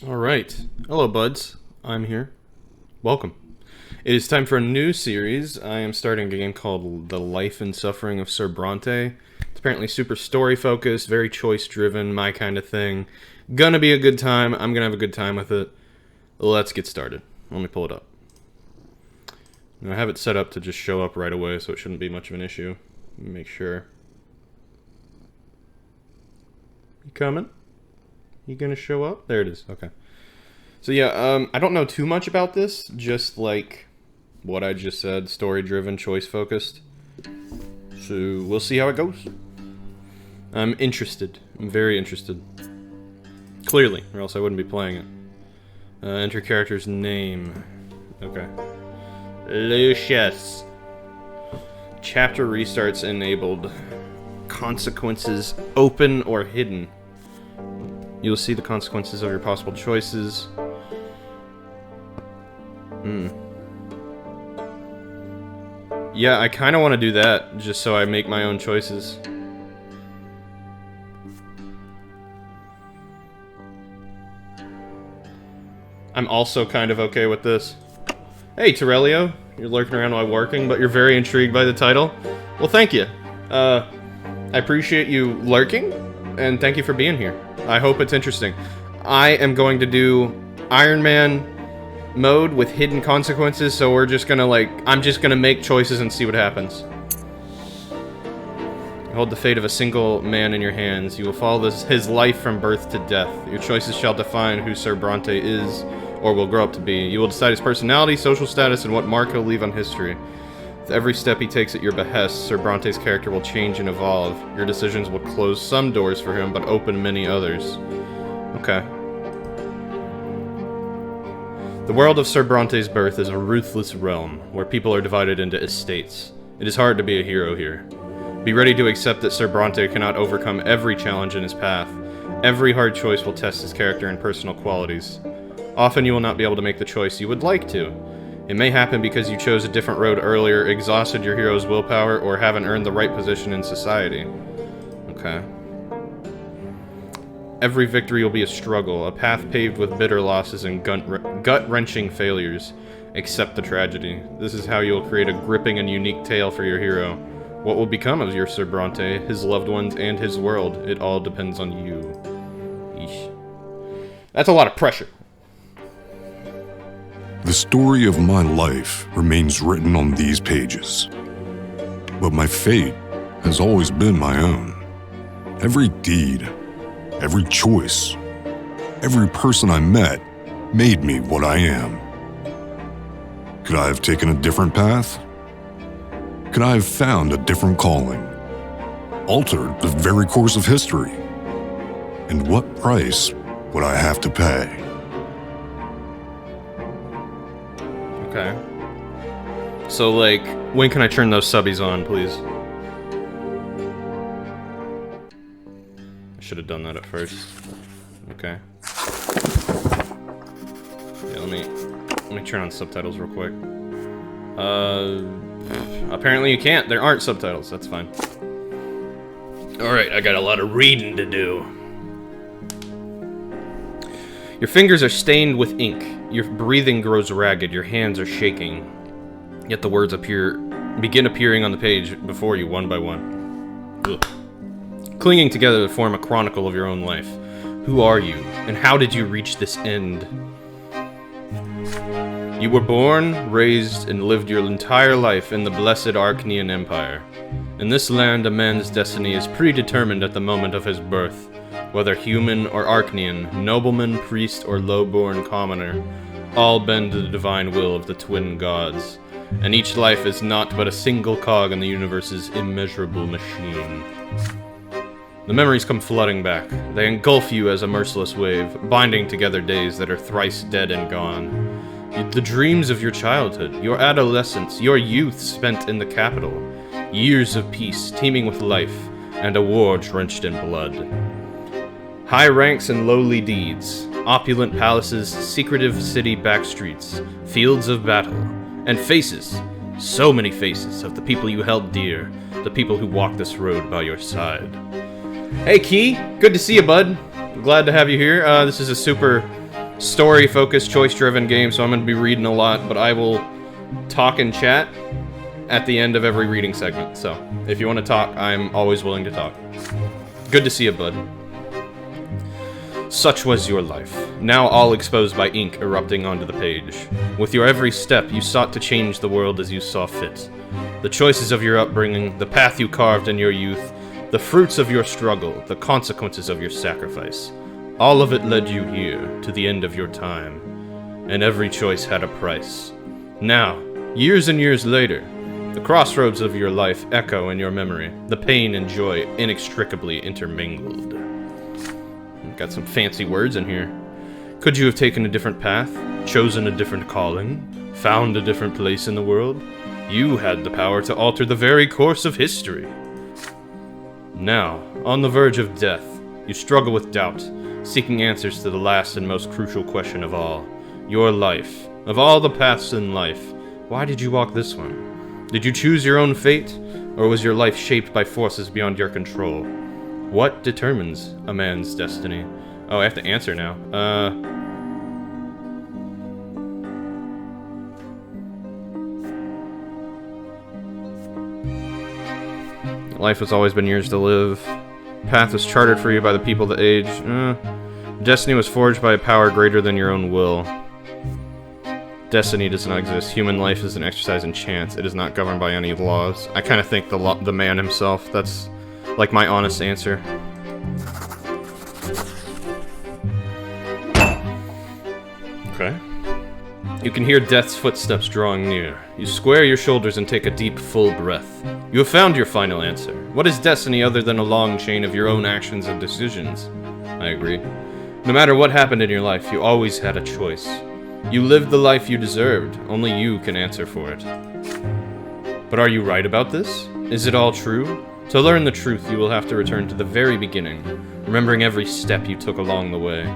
Alright. Hello, buds. I'm here. Welcome. It is time for a new series. I am starting a game called The Life and Suffering of Sir Brante. It's apparently super story-focused, very choice-driven, my kind of thing. Gonna be a good time. I'm gonna have a good time with it. Let's get started. Let me pull it up. Now, I have it set up to just show up right away, so it shouldn't be much of an issue. Let me make sure. You coming? You gonna show up? There it is. Okay. So yeah, I don't know too much about this. Just like what I just said, story-driven, choice-focused. So we'll see how it goes. I'm interested. I'm very interested. Clearly, or else I wouldn't be playing it. Enter character's name. Okay. Lucius. Chapter restarts enabled. Consequences open or hidden. You'll see the consequences of your possible choices. Yeah, I kind of want to do that, just so I make my own choices. I'm also kind of okay with this. Hey, Torelio. You're lurking around while working, but you're very intrigued by the title. Well, thank you. I appreciate you lurking, and thank you for being here. I hope it's interesting. I am going to do Iron Man mode with hidden consequences, so we're just gonna I'm just gonna make choices and see what happens. Hold the fate of a single man in your hands. You will follow his life from birth to death. Your choices shall define who Sir Brante is, or will grow up to be. You will decide his personality, social status, and what mark he'll leave on history. With every step he takes at your behest, Sir Brante's character will change and evolve. Your decisions will close some doors for him, but open many others. Okay. The world of Sir Brante's birth is a ruthless realm, where people are divided into estates. It is hard to be a hero here. Be ready to accept that Sir Brante cannot overcome every challenge in his path. Every hard choice will test his character and personal qualities. Often you will not be able to make the choice you would like to. It may happen because you chose a different road earlier, exhausted your hero's willpower, or haven't earned the right position in society. Okay. Every victory will be a struggle, a path paved with bitter losses and gut-wrenching failures. Accept the tragedy. This is how you will create a gripping and unique tale for your hero. What will become of your Sir Brante, his loved ones, and his world? It all depends on you. Eesh. That's a lot of pressure. The story of my life remains written on these pages. But my fate has always been my own. Every deed, every choice, every person I met made me what I am. Could I have taken a different path? Could I have found a different calling? Altered the very course of history? And what price would I have to pay? Okay. So, when can I turn those subbies on, please? I should have done that at first. Okay. Yeah, let me turn on subtitles real quick. Apparently you can't. There aren't subtitles. That's fine. Alright, I got a lot of reading to do. Your fingers are stained with ink. Your breathing grows ragged. Your hands are shaking. Yet the words begin appearing on the page before you, one by one. Ugh. Clinging together to form a chronicle of your own life. Who are you, and how did you reach this end? You were born, raised, and lived your entire life in the blessed Arachnean Empire. In this land, a man's destiny is predetermined at the moment of his birth. Whether human or Arachnean, nobleman, priest, or low-born commoner, all bend to the divine will of the twin gods, and each life is naught but a single cog in the universe's immeasurable machine. The memories come flooding back. They engulf you as a merciless wave, binding together days that are thrice dead and gone. The dreams of your childhood, your adolescence, your youth spent in the capital, years of peace teeming with life, and a war drenched in blood. High ranks and lowly deeds, opulent palaces, secretive city backstreets, fields of battle, and faces, so many faces of the people you held dear, the people who walked this road by your side. Hey Key, good to see you, bud. I'm glad to have you here. This is a super story-focused, choice-driven game, so I'm going to be reading a lot, but I will talk and chat at the end of every reading segment. So, if you want to talk, I'm always willing to talk. Good to see you, bud. Such was your life, now all exposed by ink erupting onto the page. With your every step, you sought to change the world as you saw fit. The choices of your upbringing, the path you carved in your youth, the fruits of your struggle, the consequences of your sacrifice. All of it led you here, to the end of your time. And every choice had a price. Now, years and years later, the crossroads of your life echo in your memory, the pain and joy inextricably intermingled. Got some fancy words in here. Could you have taken a different path, chosen a different calling, found a different place in the world? You had the power to alter the very course of history. Now, on the verge of death, you struggle with doubt, seeking answers to the last and most crucial question of all. Your life. Of all the paths in life, why did you walk this one? Did you choose your own fate, or was your life shaped by forces beyond your control? What determines a man's destiny? Oh, I have to answer now. Life has always been yours to live. Path was charted for you by the people that age. Destiny was forged by a power greater than your own will. Destiny does not exist. Human life is an exercise in chance. It is not governed by any laws. I kind of think the man himself. That's like my honest answer. Okay. You can hear death's footsteps drawing near. You square your shoulders and take a deep, full breath. You have found your final answer. What is destiny other than a long chain of your own actions and decisions? I agree. No matter what happened in your life, you always had a choice. You lived the life you deserved. Only you can answer for it. But are you right about this? Is it all true? To learn the truth, you will have to return to the very beginning, remembering every step you took along the way.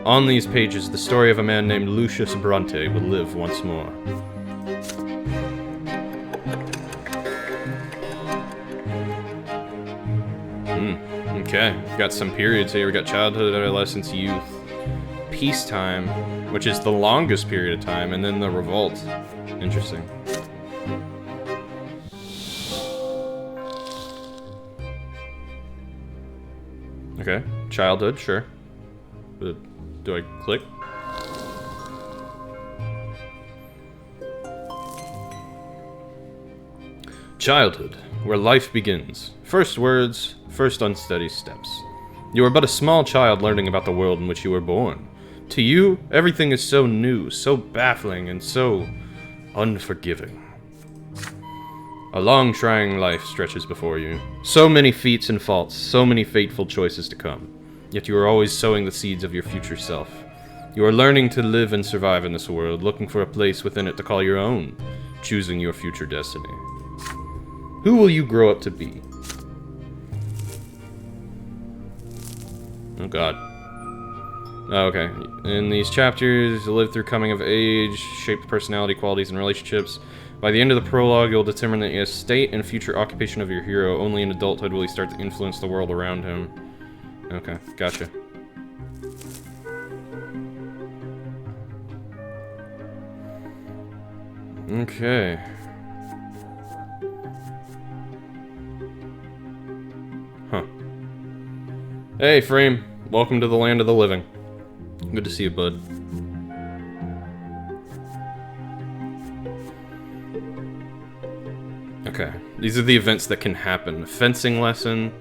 On these pages, the story of a man named Lucius Brante will live once more. Okay, got some periods here. We got childhood, adolescence, youth, peacetime, which is the longest period of time, and then the revolt. Interesting. Okay, childhood, sure. But do I click? Childhood, where life begins. First words, first unsteady steps. You are but a small child learning about the world in which you were born. To you, everything is so new, so baffling, and so unforgiving. A long, trying life stretches before you. So many feats and faults, so many fateful choices to come. Yet you are always sowing the seeds of your future self. You are learning to live and survive in this world, looking for a place within it to call your own, choosing your future destiny. Who will you grow up to be? Oh god. Oh, okay. In these chapters, you live through coming of age, shaped personality, qualities, and relationships. By the end of the prologue, you'll determine the estate and future occupation of your hero. Only in adulthood will he start to influence the world around him. Okay, gotcha. Okay. Huh. Hey, Frame. Welcome to the land of the living. Good to see you, bud. Okay. These are the events that can happen. Fencing lesson.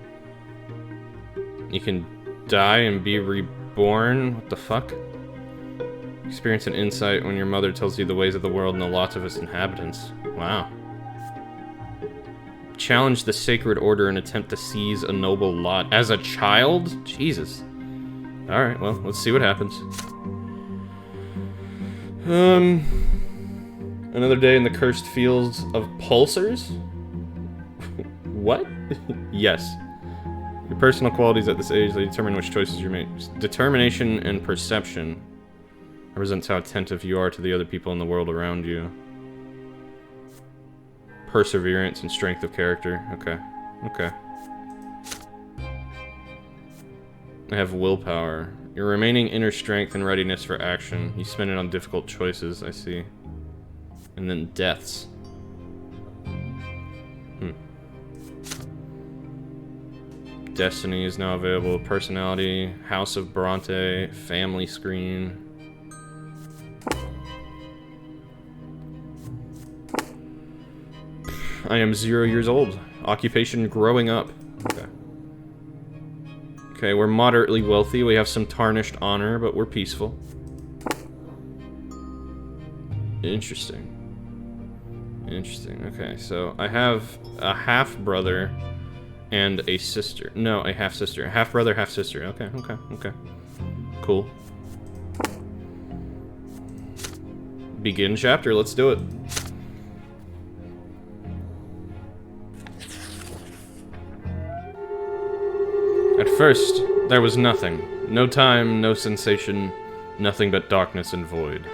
You can die and be reborn. What the fuck? Experience an insight when your mother tells you the ways of the world and the lots of its inhabitants. Wow. Challenge the sacred order and attempt to seize a noble lot. As a child? Jesus. Alright, well, let's see what happens. Another day in the cursed fields of pulsars? What? Yes. Your personal qualities at this age, they determine which choices you make. Determination and perception represents how attentive you are to the other people in the world around you. Perseverance and strength of character. Okay. Okay. I have willpower. Your remaining inner strength and readiness for action. You spend it on difficult choices, I see. And then deaths. Destiny is now available. Personality, House of Brante, family screen. I am 0 years old. Occupation, growing up. Okay. Okay, we're moderately wealthy. We have some tarnished honor, but we're peaceful. Interesting. Interesting. Okay, so I have a half-brother and a sister. No, a half-sister. Half-brother, half-sister. Okay, okay, okay. Cool. Begin chapter. Let's do it. At first, there was nothing. No time, no sensation, nothing but darkness and void.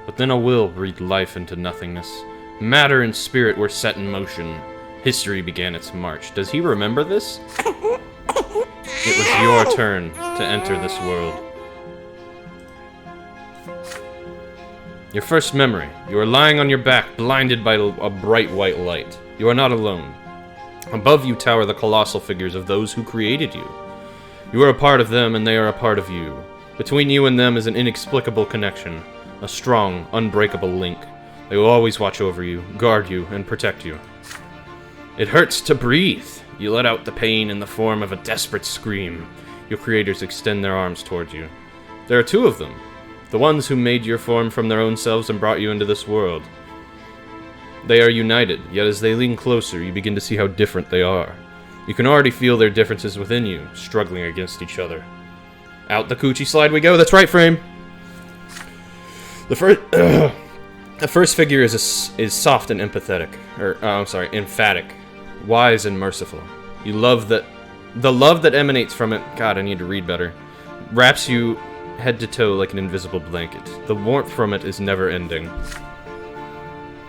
But then a will breathed life into nothingness. Matter and spirit were set in motion. History began its march. Does he remember this? It was your turn to enter this world. Your first memory. You are lying on your back, blinded by a bright white light. You are not alone. Above you tower the colossal figures of those who created you. You are a part of them, and they are a part of you. Between you and them is an inexplicable connection, a strong, unbreakable link. They will always watch over you, guard you, and protect you. It hurts to breathe. You let out the pain in the form of a desperate scream. Your creators extend their arms towards you. There are two of them, the ones who made your form from their own selves and brought you into this world. They are united, yet as they lean closer, you begin to see how different they are. You can already feel their differences within you, struggling against each other. Out the coochie slide we go. That's right, Frame. The first figure is soft and empathetic, emphatic, wise and merciful. You love that. The love that emanates from it. God, I need to read better. Wraps you head to toe like an invisible blanket. The warmth from it is never ending.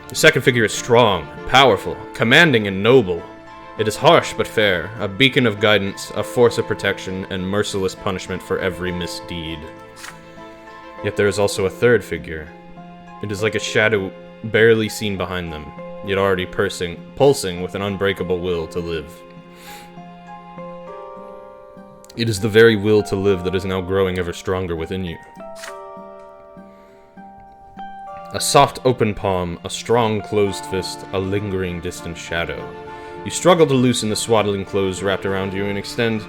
The second figure is strong, powerful, commanding, and noble. It is harsh but fair, a beacon of guidance, a force of protection, and merciless punishment for every misdeed. Yet there is also a third figure. It is like a shadow barely seen behind them, yet already pulsing with an unbreakable will to live. It is the very will to live that is now growing ever stronger within you. A soft open palm, a strong closed fist, a lingering distant shadow. You struggle to loosen the swaddling clothes wrapped around you and extend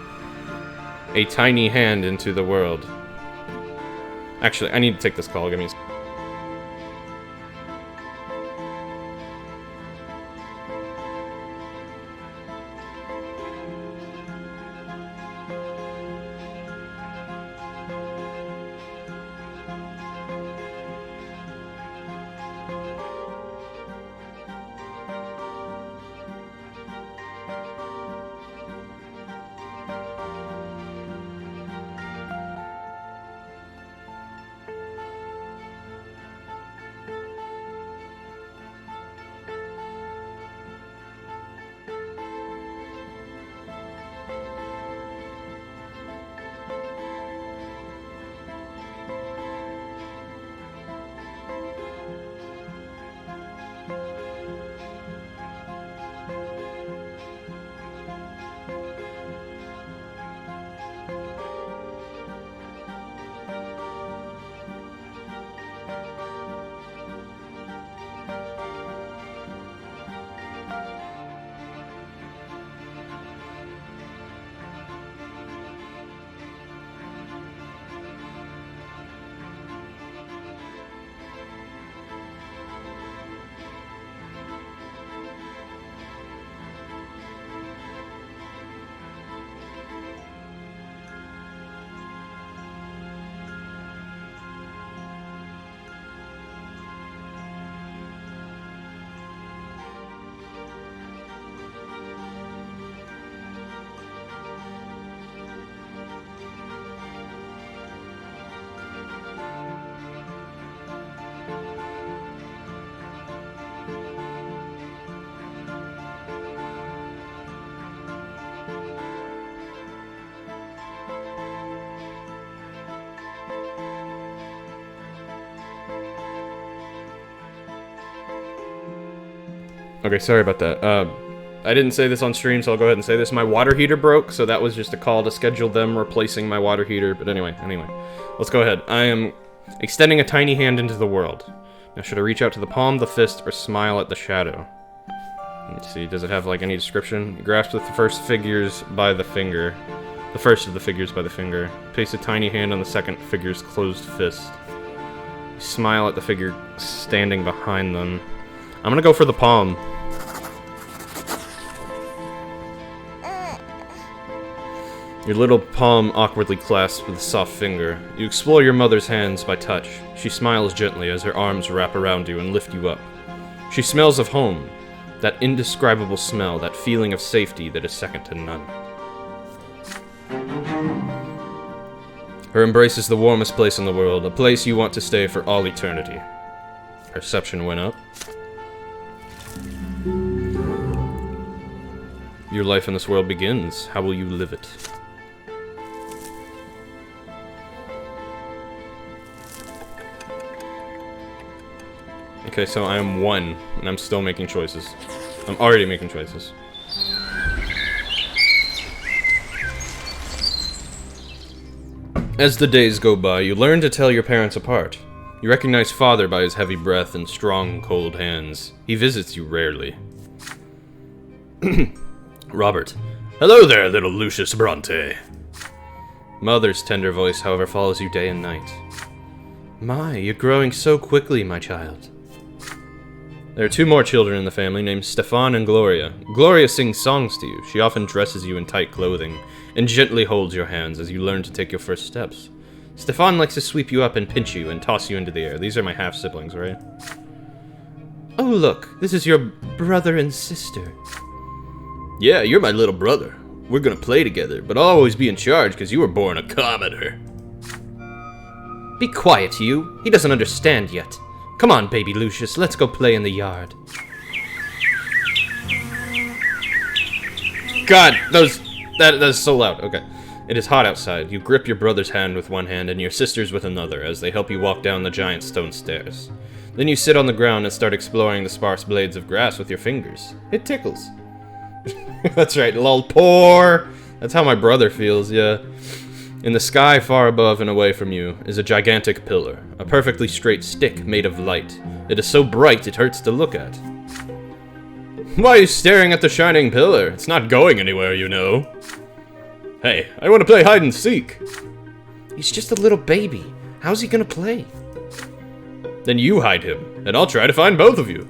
a tiny hand into the world. Actually, I need to take this call. Give me a second. Okay, sorry about that. I didn't say this on stream, so I'll go ahead and say this. My water heater broke, so that was just a call to schedule them replacing my water heater. But anyway, let's go ahead. I am extending a tiny hand into the world. Now, should I reach out to the palm, the fist, or smile at the shadow? Let's see, does it have, like, any description? You grasp with the first figures by the finger. The first of the figures by the finger. Place a tiny hand on the second figure's closed fist. You smile at the figure standing behind them. I'm gonna go for the palm. Your little palm awkwardly clasped with a soft finger. You explore your mother's hands by touch. She smiles gently as her arms wrap around you and lift you up. She smells of home. That indescribable smell, that feeling of safety that is second to none. Her embrace is the warmest place in the world, a place you want to stay for all eternity. Perception went up. Your life in this world begins. How will you live it? Okay, so I am 1, and I'm still making choices. I'm already making choices. As the days go by, you learn to tell your parents apart. You recognize father by his heavy breath and strong, cold hands. He visits you rarely. Robert. Hello there, little Lucius Brante. Mother's tender voice, however, follows you day and night. My, you're growing so quickly, my child. There are 2 more children in the family named Stefan and Gloria. Gloria sings songs to you. She often dresses you in tight clothing and gently holds your hands as you learn to take your first steps. Stefan likes to sweep you up and pinch you and toss you into the air. These are my half-siblings, right? Oh, look, this is your brother and sister. Yeah, you're my little brother. We're gonna play together, but I'll always be in charge because you were born a commoner. Be quiet, you. He doesn't understand yet. Come on, baby Lucius, let's go play in the yard. God, that is so loud. Okay. It is hot outside. You grip your brother's hand with one hand and your sister's with another as they help you walk down the giant stone stairs. Then you sit on the ground and start exploring the sparse blades of grass with your fingers. It tickles. That's right, lol, poor. That's how my brother feels, yeah. In the sky far above and away from you is a gigantic pillar, a perfectly straight stick made of light. It is so bright it hurts to look at. Why are you staring at the shining pillar? It's not going anywhere, you know. Hey, I want to play hide and seek. He's just a little baby. How's he gonna play? Then you hide him, and I'll try to find both of you.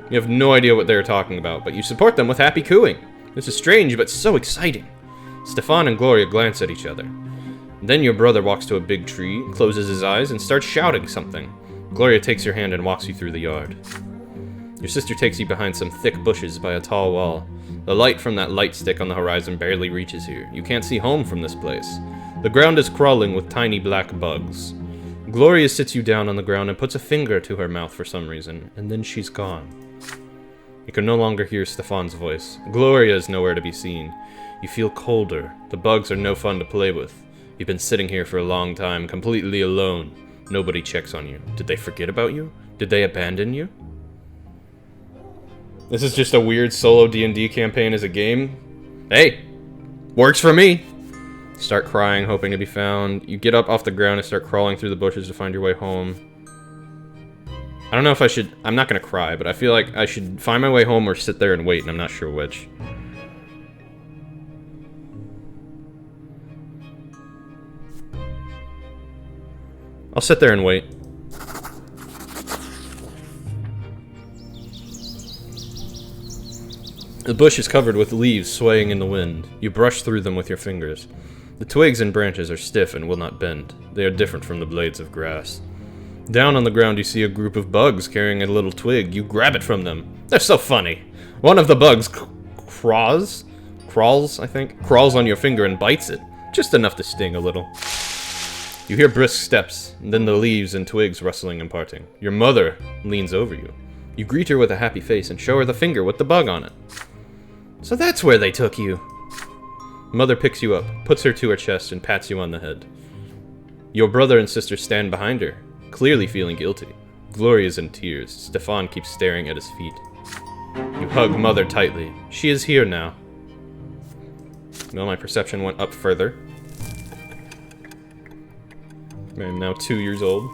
You have no idea what they're talking about, but you support them with happy cooing. This is strange, but so exciting. Stefan and Gloria glance at each other. Then your brother walks to a big tree, closes his eyes, and starts shouting something. Gloria takes your hand and walks you through the yard. Your sister takes you behind some thick bushes by a tall wall. The light from that light stick on the horizon barely reaches here. You can't see home from this place. The ground is crawling with tiny black bugs. Gloria sits you down on the ground and puts a finger to her mouth for some reason, and then she's gone. You can no longer hear Stefan's voice. Gloria is nowhere to be seen. You feel colder. The bugs are no fun to play with. You've been sitting here for a long time, completely alone. Nobody checks on you. Did they forget about you? Did they abandon you? This is just a weird solo D&D campaign as a game. Hey! Works for me! Start crying, hoping to be found. You get up off the ground and start crawling through the bushes to find your way home. I don't know if I should... I'm not gonna cry, but I feel like I should find my way home or sit there and wait, and I'm not sure which. I'll sit there and wait. The bush is covered with leaves swaying in the wind. You brush through them with your fingers. The twigs and branches are stiff and will not bend. They are different from the blades of grass. Down on the ground you see a group of bugs carrying a little twig. You grab it from them. They're so funny. One of the bugs crawls on your finger and bites it. Just enough to sting a little. You hear brisk steps, and then the leaves and twigs rustling and parting. Your mother leans over you. You greet her with a happy face and show her the finger with the bug on it. So that's where they took you. Mother picks you up, puts her to her chest, and pats you on the head. Your brother and sister stand behind her, clearly feeling guilty. Gloria's in tears. Stefan keeps staring at his feet. You hug Mother tightly. She is here now. Well, my perception went up further. I am now 2 years old.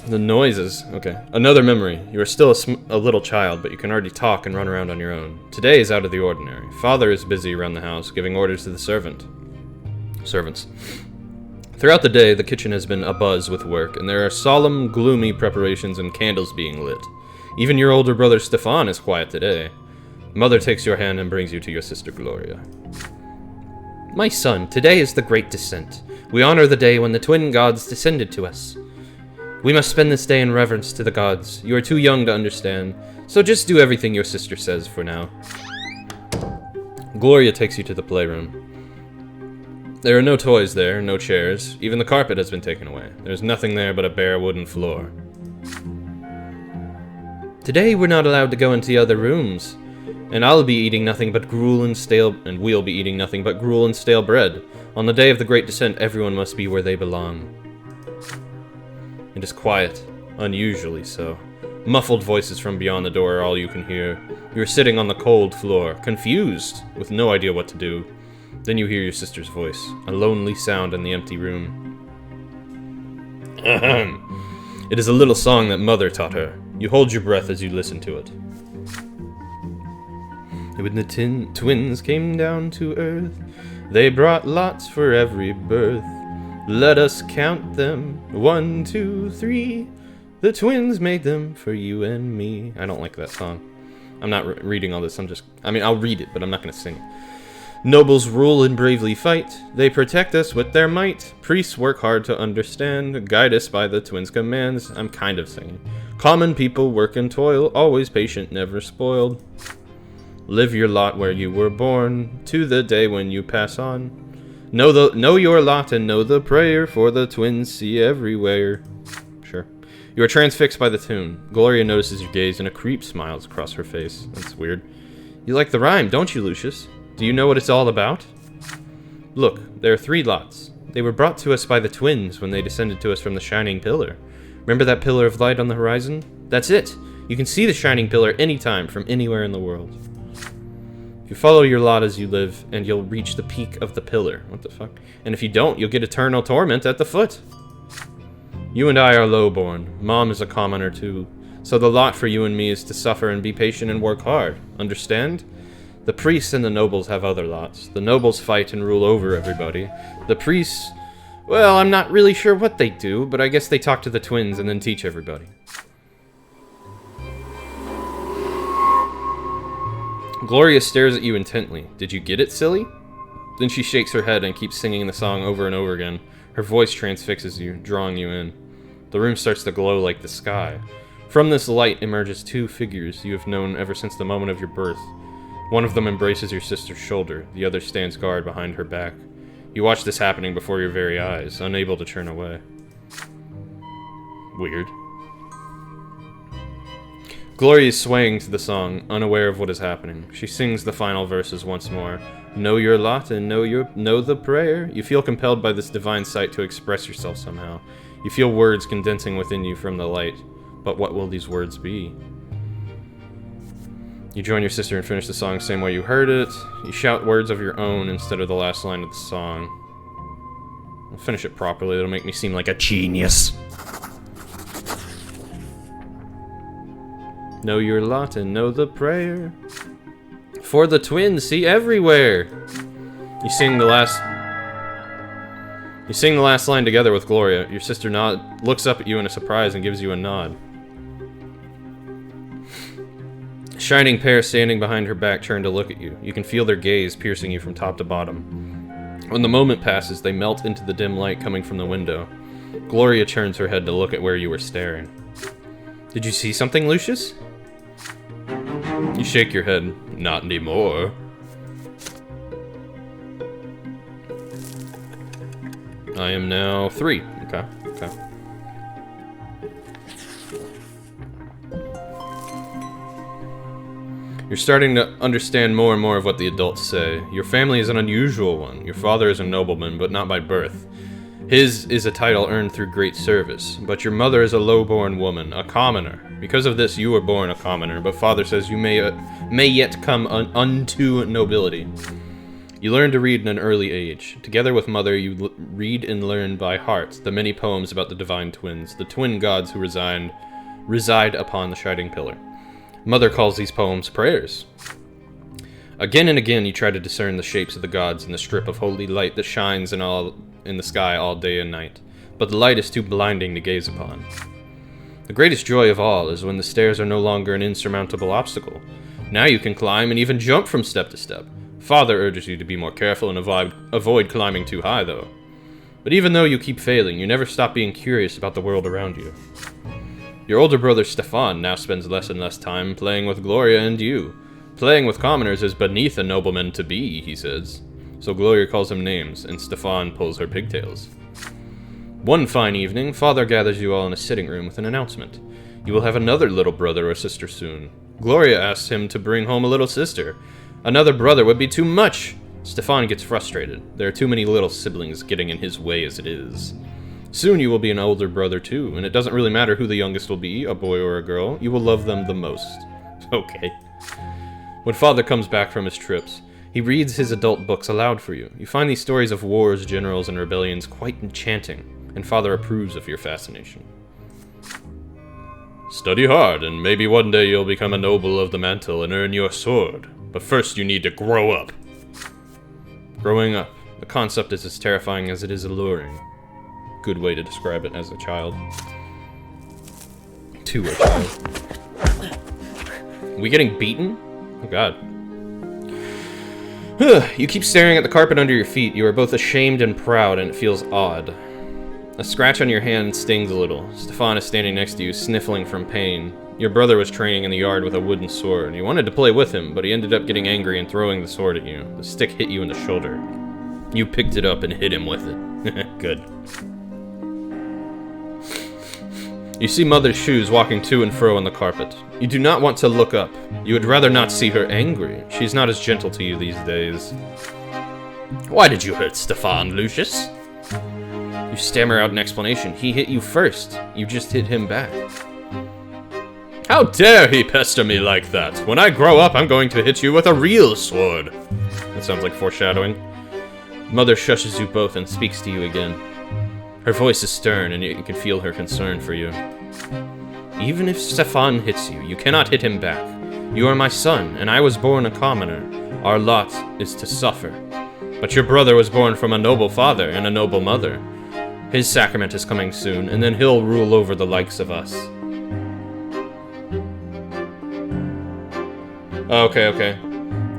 The noises. Okay. Another memory. You are still a little child, but you can already talk and run around on your own. Today is out of the ordinary. Father is busy around the house, giving orders to the servants. Throughout the day, the kitchen has been abuzz with work, and there are solemn, gloomy preparations and candles being lit. Even your older brother Stefan is quiet today. Mother takes your hand and brings you to your sister Gloria. My son, today is the Great Descent. We honor the day when the twin gods descended to us. We must spend this day in reverence to the gods. You are too young to understand, so just do everything your sister says for now. Gloria takes you to the playroom. There are no toys there, no chairs. Even the carpet has been taken away. There's nothing there but a bare wooden floor. Today we're not allowed to go into the other rooms, and I'll be eating nothing but gruel and stale, and we'll be eating nothing but gruel and stale bread. On the day of the Great Descent, everyone must be where they belong. It is quiet, unusually so. Muffled voices from beyond the door are all you can hear. You are sitting on the cold floor, confused, with no idea what to do. Then you hear your sister's voice, a lonely sound in the empty room. Ahem. It is a little song that Mother taught her. You hold your breath as you listen to it. When the twins came down to earth, they brought lots for every birth. Let us count them. 1, 2, 3. The twins made them for you and me. I don't like that song. I'm not reading all this. I'll read it, but I'm not going to sing it. Nobles rule and bravely fight. They protect us with their might. Priests work hard to understand. Guide us by the twins' commands. I'm kind of singing. Common people work and toil. Always patient, never spoiled. Live your lot where you were born. To the day when you pass on. Know your lot and know the prayer, for the twins see everywhere. Sure. You are transfixed by the tune. Gloria notices your gaze and a creep smiles across her face. That's weird. You like the rhyme, don't you, Lucius? Do you know what it's all about? Look, there are 3 lots. They were brought to us by the twins when they descended to us from the shining pillar. Remember that pillar of light on the horizon? That's it. You can see the shining pillar anytime from anywhere in the world. You follow your lot as you live, and you'll reach the peak of the pillar. What the fuck? And if you don't, you'll get eternal torment at the foot. You and I are lowborn. Mom is a commoner too. So the lot for you and me is to suffer and be patient and work hard. Understand? The priests and the nobles have other lots. The nobles fight and rule over everybody. The priests, well, I'm not really sure what they do, but I guess they talk to the twins and then teach everybody. Gloria stares at you intently. Did you get it, silly? Then she shakes her head and keeps singing the song over and over again. Her voice transfixes you, drawing you in. The room starts to glow like the sky. From this light emerges 2 figures you have known ever since the moment of your birth. One of them embraces your sister's shoulder, the other stands guard behind her back. You watch this happening before your very eyes, unable to turn away. Weird. Gloria is swaying to the song, unaware of what is happening. She sings the final verses once more. Know your lot and know the prayer. You feel compelled by this divine sight to express yourself somehow. You feel words condensing within you from the light. But what will these words be? You join your sister and finish the song the same way you heard it. You shout words of your own instead of the last line of the song. I'll finish it properly. It'll make me seem like a genius. Know your lot and know the prayer. For the twins see everywhere. You sing the last line together with Gloria. Your sister looks up at you in a surprise and gives you a nod. A shining pair standing behind her back turn to look at you. You can feel their gaze piercing you from top to bottom. When the moment passes, they melt into the dim light coming from the window. Gloria turns her head to look at where you were staring. Did you see something, Lucius? You shake your head. Not anymore. I am now 3. Okay. You're starting to understand more and more of what the adults say. Your family is an unusual one. Your father is a nobleman, but not by birth. His is a title earned through great service, but your mother is a low-born woman, a commoner. Because of this, you were born a commoner, but father says you may yet come unto nobility. You learn to read in an early age. Together with mother, you read and learn by heart the many poems about the divine twins, the twin gods who reside upon the shining pillar. Mother calls these poems prayers. Again and again, you try to discern the shapes of the gods in the strip of holy light that shines in the sky all day and night, but the light is too blinding to gaze upon. The greatest joy of all is when the stairs are no longer an insurmountable obstacle. Now you can climb and even jump from step to step. Father urges you to be more careful and avoid climbing too high, though. But even though you keep failing, you never stop being curious about the world around you. Your older brother Stefan now spends less and less time playing with Gloria and you. Playing with commoners is beneath a nobleman to be, he says. So Gloria calls him names, and Stefan pulls her pigtails. One fine evening, Father gathers you all in a sitting room with an announcement. You will have another little brother or sister soon. Gloria asks him to bring home a little sister. Another brother would be too much. Stefan gets frustrated. There are too many little siblings getting in his way as it is. Soon you will be an older brother too, and it doesn't really matter who the youngest will be, a boy or a girl. You will love them the most. Okay. When Father comes back from his trips, he reads his adult books aloud for you. You find these stories of wars, generals, and rebellions quite enchanting, and Father approves of your fascination. Study hard, and maybe one day you'll become a noble of the mantle and earn your sword. But first you need to grow up. Growing up. The concept is as terrifying as it is alluring. Good way to describe it as a child. To a child. Are we getting beaten? Oh god. You keep staring at the carpet under your feet. You are both ashamed and proud, and it feels odd. A scratch on your hand stings a little. Stefan is standing next to you, sniffling from pain. Your brother was training in the yard with a wooden sword. You wanted to play with him, but he ended up getting angry and throwing the sword at you. The stick hit you in the shoulder. You picked it up and hit him with it. Good. You see Mother's shoes walking to and fro on the carpet. You do not want to look up. You would rather not see her angry. She's not as gentle to you these days. Why did you hurt Stefan, Lucius? You stammer out an explanation. He hit you first. You just hit him back. How dare he pester me like that? When I grow up, I'm going to hit you with a real sword. That sounds like foreshadowing. Mother shushes you both and speaks to you again. Her voice is stern, and you can feel her concern for you. Even if Stefan hits you, you cannot hit him back. You are my son, and I was born a commoner. Our lot is to suffer. But your brother was born from a noble father and a noble mother. His sacrament is coming soon, and then he'll rule over the likes of us. Okay.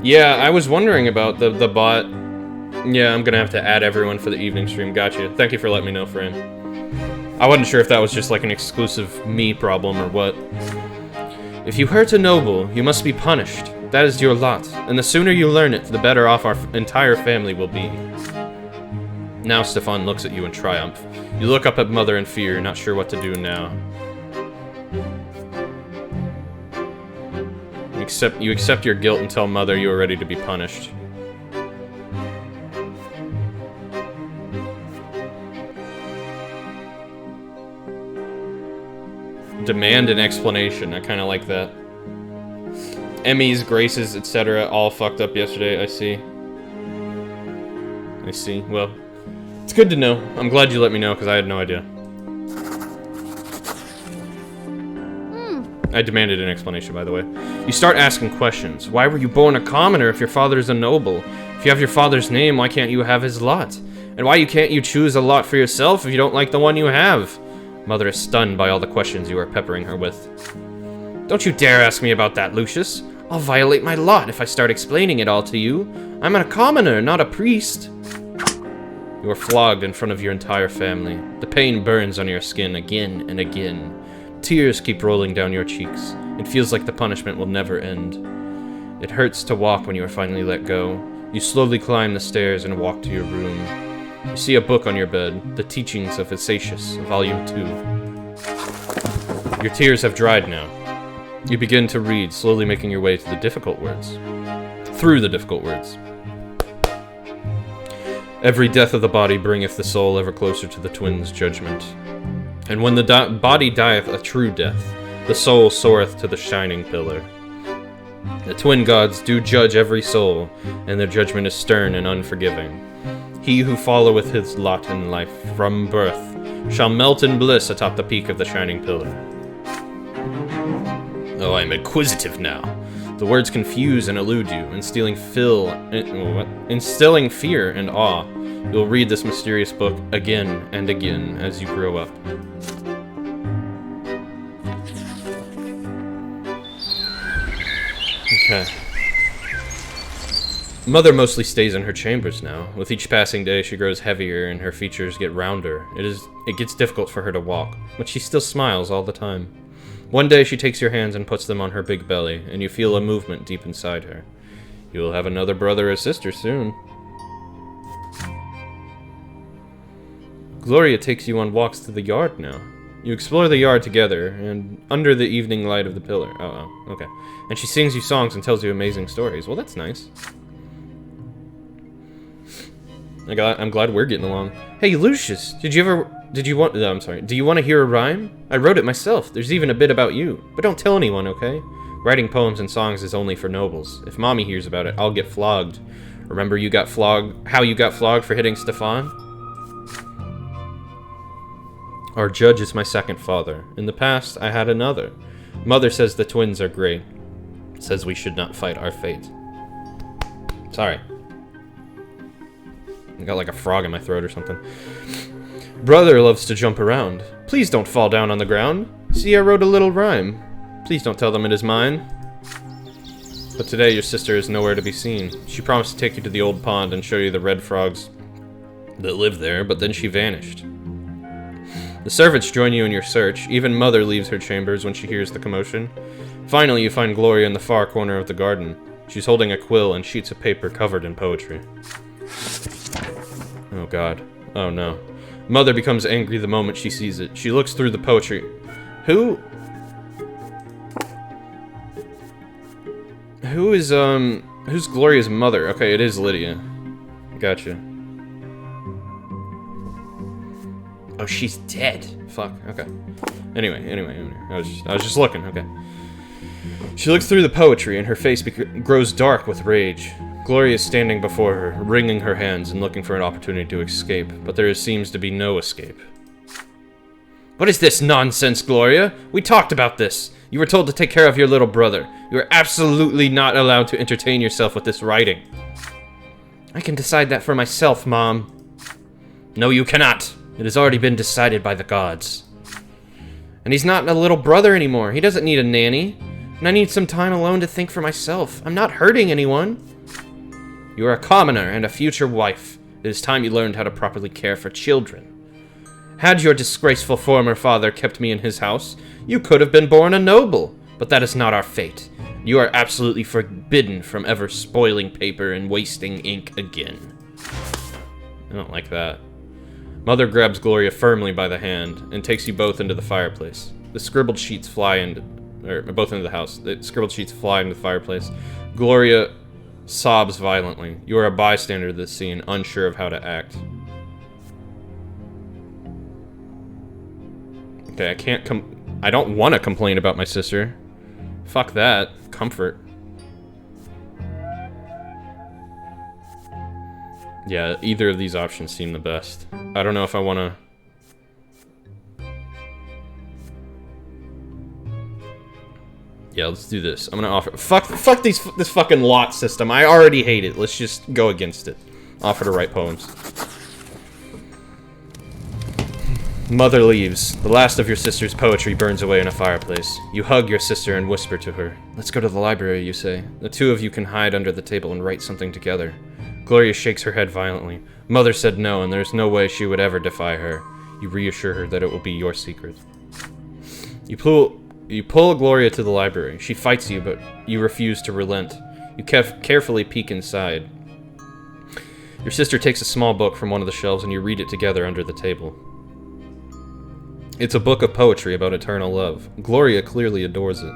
Yeah, I was wondering about the bot. Yeah, I'm gonna have to add everyone for the evening stream. Gotcha. Thank you for letting me know, Fran. I wasn't sure if that was just like an exclusive me problem or what. If you hurt a noble, you must be punished. That is your lot, and the sooner you learn it, the better off our entire family will be. Now Stefan looks at you in triumph. You look up at Mother in fear, not sure what to do now. You accept your guilt and tell Mother you are ready to be punished. Demand an explanation. I kind of like that. Emmys, Graces, etc. all fucked up yesterday, I see. Well, it's good to know. I'm glad you let me know, because I had no idea. I demanded an explanation, by the way. You start asking questions. Why were you born a commoner if your father is a noble? If you have your father's name, why can't you have his lot? And why can't you choose a lot for yourself if you don't like the one you have? Mother is stunned by all the questions you are peppering her with. Don't you dare ask me about that, Lucius. I'll violate my lot if I start explaining it all to you. I'm a commoner, not a priest. You are flogged in front of your entire family. The pain burns on your skin again and again. Tears keep rolling down your cheeks. It feels like the punishment will never end. It hurts to walk when you are finally let go. You slowly climb the stairs and walk to your room. You see a book on your bed, The Teachings of Isacius, Volume 2. Your tears have dried now. You begin to read, slowly making your way to the difficult words. Through the difficult words. Every death of the body bringeth the soul ever closer to the twins' judgment. And when the body dieth a true death, the soul soareth to the shining pillar. The twin gods do judge every soul, and their judgment is stern and unforgiving. He who followeth his lot in life from birth shall melt in bliss atop the peak of the shining pillar. Oh, I am inquisitive now. The words confuse and elude you, instilling fear and awe. You'll read this mysterious book again and again as you grow up. Okay. Mother mostly stays in her chambers now. With each passing day, she grows heavier and her features get rounder. It gets difficult for her to walk, but she still smiles all the time. One day, she takes your hands and puts them on her big belly, and you feel a movement deep inside her. You will have another brother or sister soon. Gloria takes you on walks to the yard now. You explore the yard together, and under the evening light of the pillar. Okay. And she sings you songs and tells you amazing stories. Well, that's nice. I'm glad we're getting along. Hey, Lucius, do you want to hear a rhyme? I wrote it myself. There's even a bit about you. But don't tell anyone, okay? Writing poems and songs is only for nobles. If Mommy hears about it, I'll get flogged. Remember how you got flogged for hitting Stefan? Our judge is my second father. In the past, I had another. Mother says the twins are great. Says we should not fight our fate. Sorry. I got like a frog in my throat or something. Brother loves to jump around. Please don't fall down on the ground. See, I wrote a little rhyme. Please don't tell them it is mine. But today your sister is nowhere to be seen. She promised to take you to the old pond and show you the red frogs that live there, but then she vanished. The servants join you in your search. Even Mother leaves her chambers when she hears the commotion. Finally, you find Gloria in the far corner of the garden. She's holding a quill and sheets of paper covered in poetry. Oh god. Oh no. Mother becomes angry the moment she sees it. She looks through the poetry. Who's Gloria's mother? Okay, it is Lydia. Gotcha. Oh, she's dead. Fuck, okay. Anyway. I was just looking, okay. She looks through the poetry and her face grows dark with rage. Gloria is standing before her, wringing her hands and looking for an opportunity to escape, but there seems to be no escape. What is this nonsense, Gloria? We talked about this. You were told to take care of your little brother. You are absolutely not allowed to entertain yourself with this writing. I can decide that for myself, Mom. No, you cannot. It has already been decided by the gods. And he's not a little brother anymore. He doesn't need a nanny. And I need some time alone to think for myself. I'm not hurting anyone. You are a commoner and a future wife. It is time you learned how to properly care for children. Had your disgraceful former father kept me in his house, you could have been born a noble. But that is not our fate. You are absolutely forbidden from ever spoiling paper and wasting ink again. I don't like that. Mother grabs Gloria firmly by the hand and takes you both into the fireplace. The scribbled sheets fly into... both into the house. The scribbled sheets fly into the fireplace. Gloria sobs violently. You are a bystander to this scene, unsure of how to act. Okay, I don't want to complain about my sister. Fuck that. Comfort. Yeah, either of these options seem the best. I don't know if I want to... Yeah, let's do this. I'm gonna offer... Fuck this fucking lot system. I already hate it. Let's just go against it. Offer to write poems. Mother leaves. The last of your sister's poetry burns away in a fireplace. You hug your sister and whisper to her. Let's go to the library, you say. The two of you can hide under the table and write something together. Gloria shakes her head violently. Mother said no, and there's no way she would ever defy her. You reassure her that it will be your secret. You pull Gloria to the library. She fights you, but you refuse to relent. You carefully peek inside. Your sister takes a small book from one of the shelves and you read it together under the table. It's a book of poetry about eternal love. Gloria clearly adores it.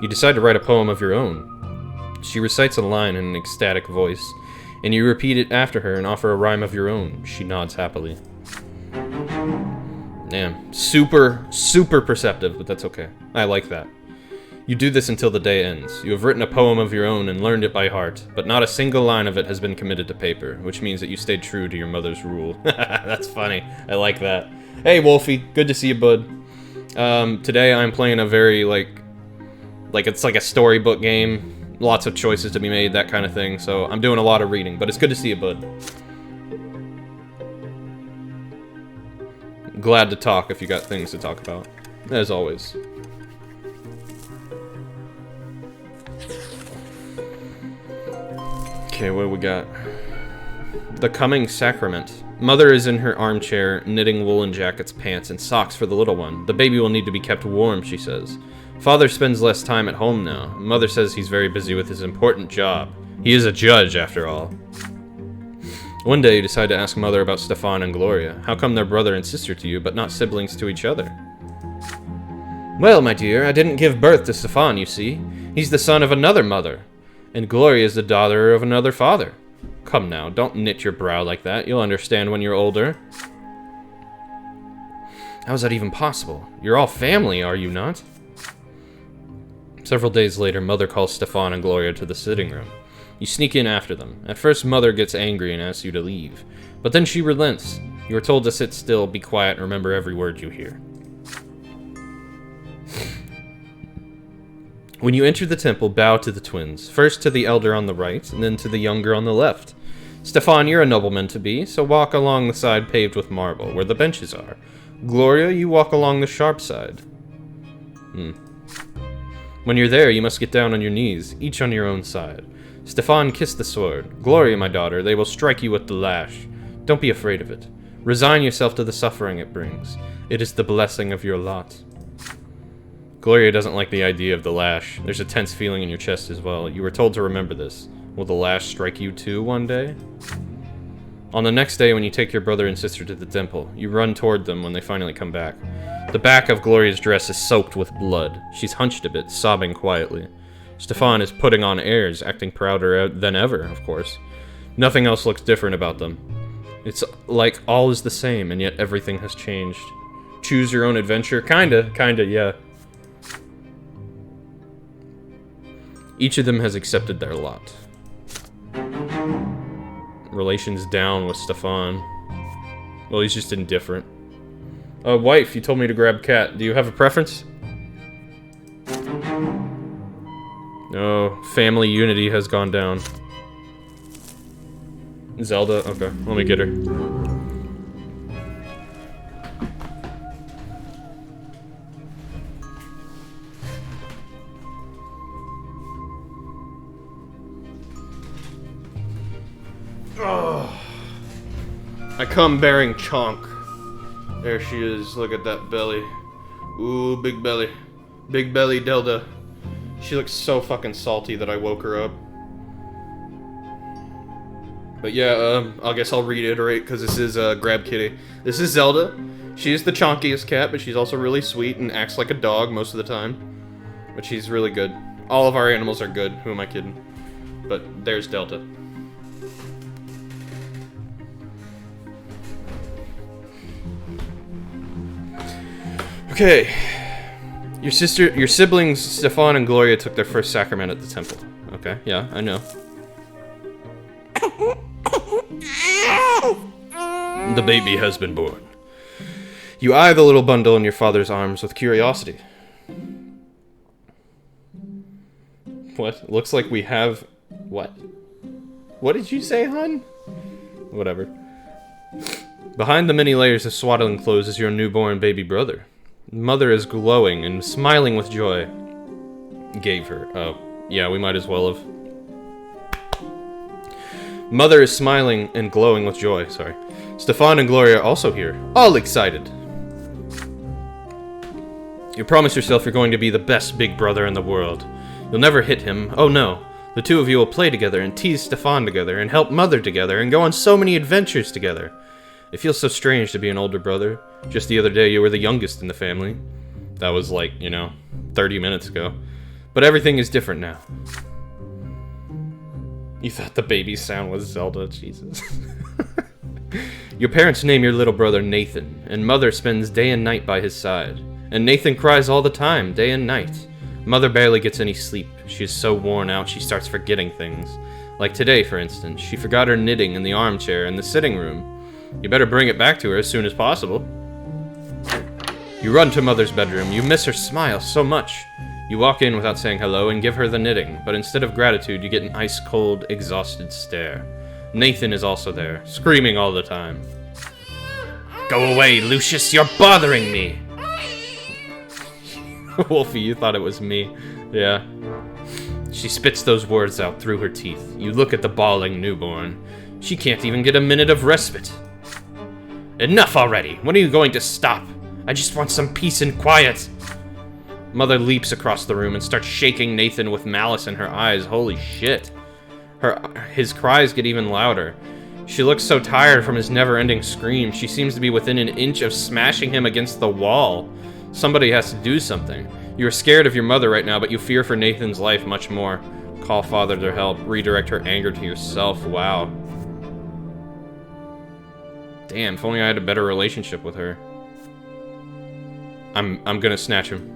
You decide to write a poem of your own. She recites a line in an ecstatic voice. and you repeat it after her and offer a rhyme of your own. She nods happily. Damn. Super, super perceptive, but that's okay. I like that. You do this until the day ends. You have written a poem of your own and learned it by heart, but not a single line of it has been committed to paper, which means that you stayed true to your mother's rule. That's funny. I like that. Hey, Wolfie. Good to see you, bud. Today I'm playing a very, like it's like a storybook game. Lots of choices to be made, that kind of thing. So I'm doing a lot of reading, but it's good to see you, bud. Glad to talk if you got things to talk about, as always. Okay, what do we got? The coming sacrament. Mother is in her armchair, knitting woolen jackets, pants, and socks for the little one. The baby will need to be kept warm, she says. Father spends less time at home now. Mother says he's very busy with his important job. He is a judge, after all. One day you decide to ask Mother about Stefan and Gloria. How come they're brother and sister to you, but not siblings to each other? Well, my dear, I didn't give birth to Stefan, you see. He's the son of another mother. And Gloria is the daughter of another father. Come now, don't knit your brow like that. You'll understand when you're older. How is that even possible? You're all family, are you not? Several days later, Mother calls Stefan and Gloria to the sitting room. You sneak in after them. At first, Mother gets angry and asks you to leave. But then she relents. You are told to sit still, be quiet, and remember every word you hear. When you enter the temple, bow to the twins. First to the elder on the right, and then to the younger on the left. Stefan, you're a nobleman to be, so walk along the side paved with marble, where the benches are. Gloria, you walk along the sharp side. When you're there, you must get down on your knees, each on your own side. Stefan, kiss the sword. Gloria, my daughter, they will strike you with the lash. Don't be afraid of it. Resign yourself to the suffering it brings. It is the blessing of your lot. Gloria doesn't like the idea of the lash. There's a tense feeling in your chest as well. You were told to remember this. Will the lash strike you too one day? On the next day, when you take your brother and sister to the temple, you run toward them when they finally come back. The back of Gloria's dress is soaked with blood. She's hunched a bit, sobbing quietly. Stefan is putting on airs, acting prouder than ever, of course. Nothing else looks different about them. It's like all is the same, and yet everything has changed. Choose your own adventure? Kinda, yeah. Each of them has accepted their lot. Relations down with Stefan. Well, he's just indifferent. Wife, you told me to grab cat. Do you have a preference? No, family unity has gone down. Zelda? Okay, let me get her. I come bearing Chonk. There she is. Look at that belly. Ooh, big belly. Big belly Delta. She looks so fucking salty that I woke her up. But yeah, I guess I'll reiterate because this is Grab Kitty. This is Zelda. She is the chonkiest cat, but she's also really sweet and acts like a dog most of the time. But she's really good. All of our animals are good. Who am I kidding? But there's Delta. Okay. Your siblings, Stefan and Gloria, took their first sacrament at the temple. Okay, yeah, I know. The baby has been born. You eye the little bundle in your father's arms with curiosity. What? Looks like we have... What? What did you say, hon? Whatever. Behind the many layers of swaddling clothes is your newborn baby brother. Mother is glowing and smiling with joy. Gave her. Oh, yeah, we might as well have. Mother is smiling and glowing with joy, sorry. Stefan and Gloria are also here, all excited. You promise yourself you're going to be the best big brother in the world. You'll never hit him, oh no. The two of you will play together and tease Stefan together and help Mother together and go on so many adventures together. It feels so strange to be an older brother. Just the other day, you were the youngest in the family. That was like, 30 minutes ago. But everything is different now. You thought the baby sound was Zelda, Jesus. Your parents name your little brother Nathan, and Mother spends day and night by his side. And Nathan cries all the time, day and night. Mother barely gets any sleep. She is so worn out she starts forgetting things. Like today, for instance, she forgot her knitting in the armchair in the sitting room. You better bring it back to her as soon as possible. You run to Mother's bedroom. You miss her smile so much. You walk in without saying hello and give her the knitting, but instead of gratitude, you get an ice-cold, exhausted stare. Nathan is also there, screaming all the time. Go away, Lucius, you're bothering me! Wolfie, you thought it was me. Yeah. She spits those words out through her teeth. You look at the bawling newborn. She can't even get a minute of respite. Enough already! When are you going to stop? I just want some peace and quiet! Mother leaps across the room and starts shaking Nathan with malice in her eyes. Holy shit. His cries get even louder. She looks so tired from his never-ending scream. She seems to be within an inch of smashing him against the wall. Somebody has to do something. You're scared of your mother right now, but you fear for Nathan's life much more. Call Father to help. Redirect her anger to yourself. Wow. Damn, if only I had a better relationship with her. I'm gonna snatch him.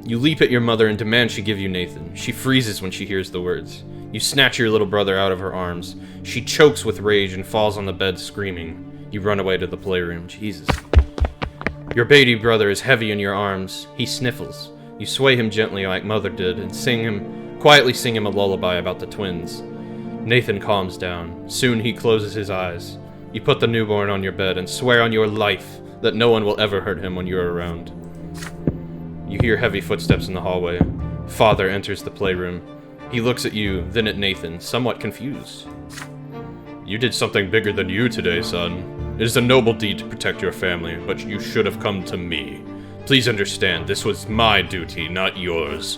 You leap at your mother and demand she give you Nathan. She freezes when she hears the words. You snatch your little brother out of her arms. She chokes with rage and falls on the bed screaming. You run away to the playroom. Jesus. Your baby brother is heavy in your arms. He sniffles. You sway him gently like Mother did and quietly sing him a lullaby about the twins. Nathan calms down. Soon he closes his eyes. You put the newborn on your bed and swear on your life that no one will ever hurt him when you're around. You hear heavy footsteps in the hallway. Father enters the playroom. He looks at you, then at Nathan, somewhat confused. You did something bigger than you today, son. It is a noble deed to protect your family, but you should have come to me. Please understand, this was my duty, not yours.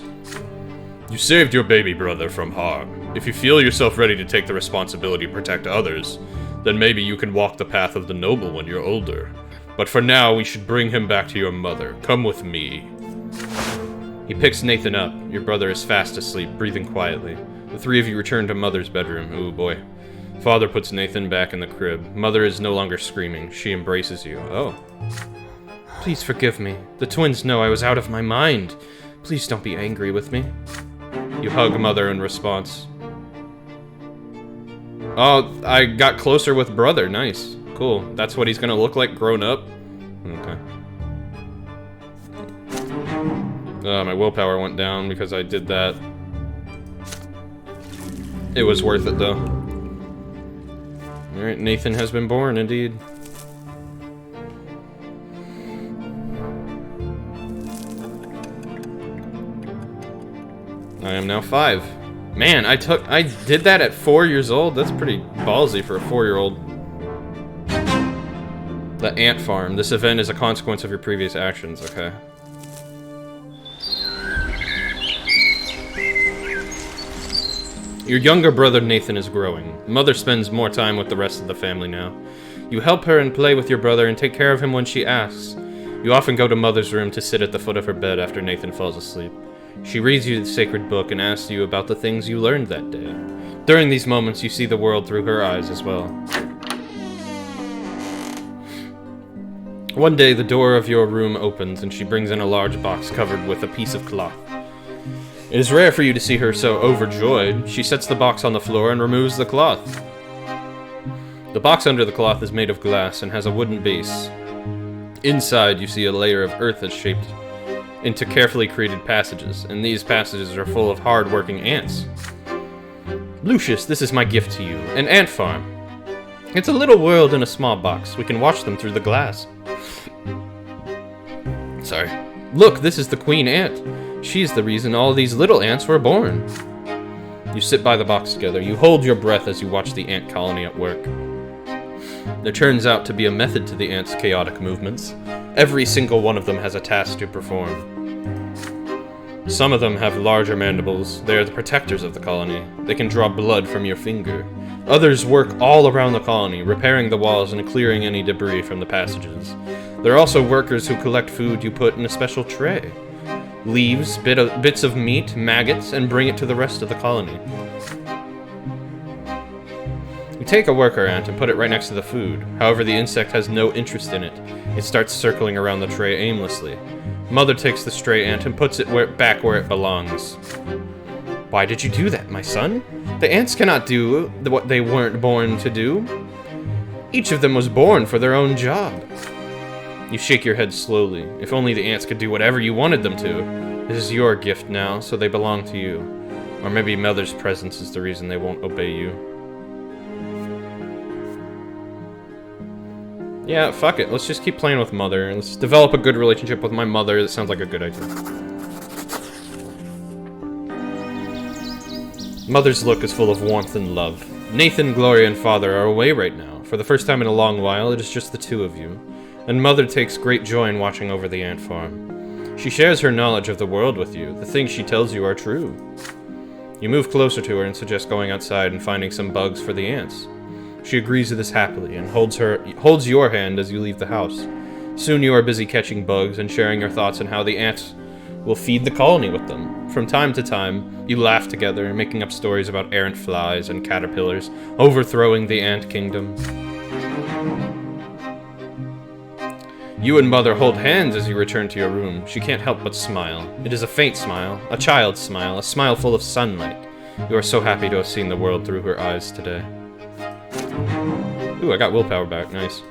You saved your baby brother from harm. If you feel yourself ready to take the responsibility to protect others, then maybe you can walk the path of the noble when you're older. But for now, we should bring him back to your mother. Come with me. He picks Nathan up. Your brother is fast asleep, breathing quietly. The three of you return to Mother's bedroom. Ooh, boy. Father puts Nathan back in the crib. Mother is no longer screaming. She embraces you. Oh. Please forgive me. The twins know I was out of my mind. Please don't be angry with me. You hug Mother in response. Oh, I got closer with brother. Nice. Cool. That's what he's gonna look like grown up? Okay. My willpower went down because I did that. It was worth it, though. Alright, Nathan has been born, indeed. I am now 5. Man, I did that at 4 years old? That's pretty ballsy for a 4-year-old. The ant farm. This event is a consequence of your previous actions, okay. Your younger brother Nathan is growing. Mother spends more time with the rest of the family now. You help her and play with your brother and take care of him when she asks. You often go to Mother's room to sit at the foot of her bed after Nathan falls asleep. She reads you the sacred book and asks you about the things you learned that day. During these moments, you see the world through her eyes as well. One day, the door of your room opens and she brings in a large box covered with a piece of cloth. It is rare for you to see her so overjoyed. She sets the box on the floor and removes the cloth. The box under the cloth is made of glass and has a wooden base. Inside, you see a layer of earth that's shaped into carefully created passages, and these passages are full of hard-working ants. Lucius, this is my gift to you, an ant farm. It's a little world in a small box. We can watch them through the glass. Sorry. Look, this is the queen ant. She's the reason all these little ants were born. You sit by the box together. You hold your breath as you watch the ant colony at work. There turns out to be a method to the ants' chaotic movements. Every single one of them has a task to perform. Some of them have larger mandibles. They are the protectors of the colony. They can draw blood from your finger. Others work all around the colony, repairing the walls and clearing any debris from the passages. There are also workers who collect food you put in a special tray. leaves, bits of meat, maggots, and bring it to the rest of the colony. You take a worker ant and put it right next to the food. However, the insect has no interest in it. It starts circling around the tray aimlessly. Mother takes the stray ant and puts it back where it belongs. Why did you do that, my son? The ants cannot do what they weren't born to do. Each of them was born for their own job. You shake your head slowly. If only the ants could do whatever you wanted them to. This is your gift now, so they belong to you. Or maybe Mother's presence is the reason they won't obey you. Yeah, fuck it. Let's just keep playing with Mother. Let's develop a good relationship with my mother. That sounds like a good idea. Mother's look is full of warmth and love. Nathan, Gloria, and Father are away right now. For the first time in a long while, it is just the two of you. And Mother takes great joy in watching over the ant farm. She shares her knowledge of the world with you. The things she tells you are true. You move closer to her and suggest going outside and finding some bugs for the ants. She agrees to this happily and holds your hand as you leave the house. Soon you are busy catching bugs and sharing your thoughts on how the ants will feed the colony with them. From time to time, you laugh together, making up stories about errant flies and caterpillars overthrowing the ant kingdom. You and Mother hold hands as you return to your room. She can't help but smile. It is a faint smile, a child's smile, a smile full of sunlight. You are so happy to have seen the world through her eyes today. Ooh, I got willpower back. Nice.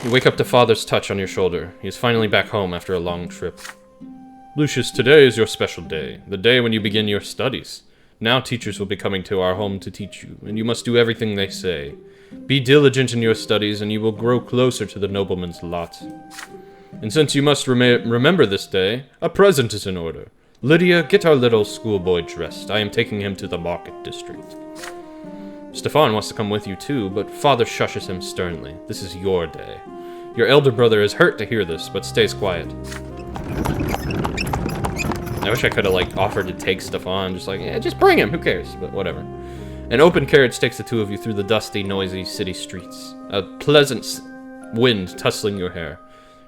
You wake up to Father's touch on your shoulder. He is finally back home after a long trip. Lucius, today is your special day. The day when you begin your studies. Now teachers will be coming to our home to teach you, and you must do everything they say. Be diligent in your studies, and you will grow closer to the nobleman's lot. And since you must remember this day, a present is in order. Lydia, get our little schoolboy dressed. I am taking him to the market district. Stefan wants to come with you too, but Father shushes him sternly. This is your day. Your elder brother is hurt to hear this, but stays quiet. I wish I could have, offered to take Stefan, just bring him, who cares, but whatever. An open carriage takes the two of you through the dusty, noisy city streets. A pleasant wind tussling your hair.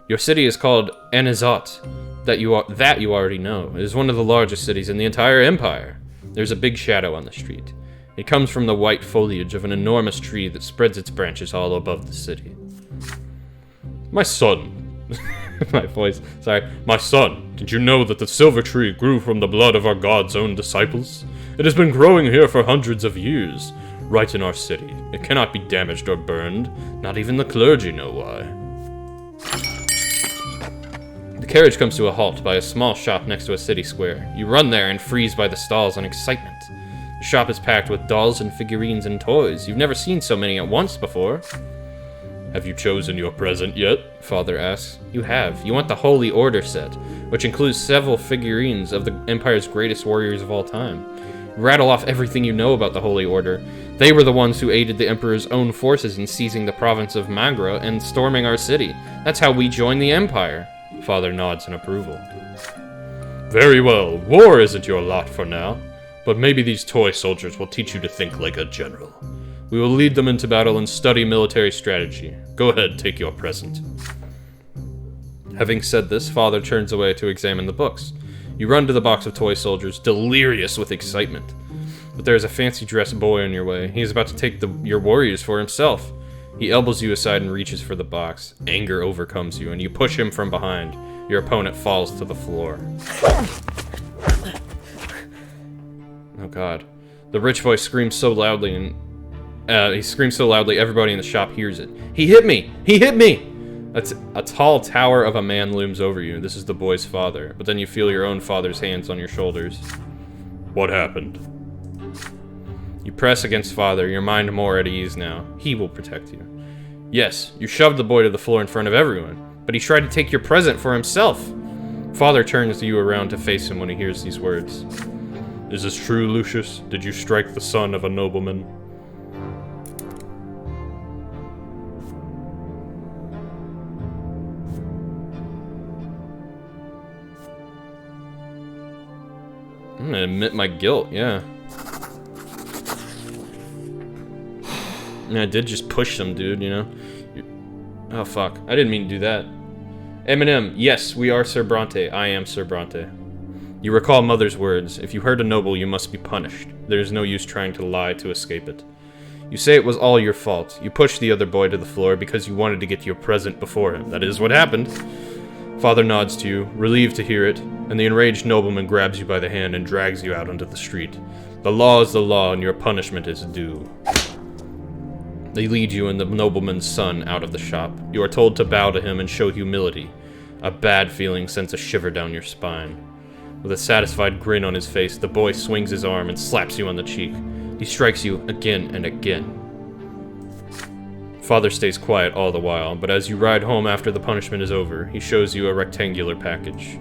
Your city is called Anizot, that you already know. It is one of the largest cities in the entire empire. There's a big shadow on the street. It comes from the white foliage of an enormous tree that spreads its branches all above the city. My son. My son, did you know that the silver tree grew from the blood of our god's own disciples? It has been growing here for hundreds of years, right in our city. It cannot be damaged or burned. Not even the clergy know why. The carriage comes to a halt by a small shop next to a city square. You run there and freeze by the stalls in excitement. The shop is packed with dolls and figurines and toys. You've never seen so many at once before. Have you chosen your present yet? Father asks. You have. You want the Holy Order set, which includes several figurines of the Empire's greatest warriors of all time. Rattle off everything you know about the Holy Order. They were the ones who aided the Emperor's own forces in seizing the province of Magra and storming our city. That's how we joined the Empire. Father nods in approval. Very well. War isn't your lot for now. But maybe these toy soldiers will teach you to think like a general. We will lead them into battle and study military strategy. Go ahead, take your present. Having said this, Father turns away to examine the books. You run to the box of toy soldiers, delirious with excitement. But there is a fancy-dressed boy in your way. He is about to take your warriors for himself. He elbows you aside and reaches for the box. Anger overcomes you, and you push him from behind. Your opponent falls to the floor. Oh god. The rich boy screams so loudly, everybody in the shop hears it. He hit me! He hit me! A tall tower of a man looms over you. This is the boy's father, but then you feel your own father's hands on your shoulders. What happened? You press against Father, your mind more at ease now. He will protect you. Yes, you shoved the boy to the floor in front of everyone, but he tried to take your present for himself. Father turns you around to face him when he hears these words. Is this true, Lucius? Did you strike the son of a nobleman? I'm gonna admit my guilt, yeah. I did just push some dude, you know? Oh, fuck. I didn't mean to do that. Eminem, yes, we are Sir Brante. I am Sir Brante. You recall Mother's words. If you hurt a noble, you must be punished. There is no use trying to lie to escape it. You say it was all your fault. You pushed the other boy to the floor because you wanted to get your present before him. That is what happened. Father nods to you, relieved to hear it, and the enraged nobleman grabs you by the hand and drags you out onto the street. The law is the law, and your punishment is due. They lead you and the nobleman's son out of the shop. You are told to bow to him and show humility. A bad feeling sends a shiver down your spine. With a satisfied grin on his face, the boy swings his arm and slaps you on the cheek. He strikes you again and again. Father stays quiet all the while, but as you ride home after the punishment is over, he shows you a rectangular package.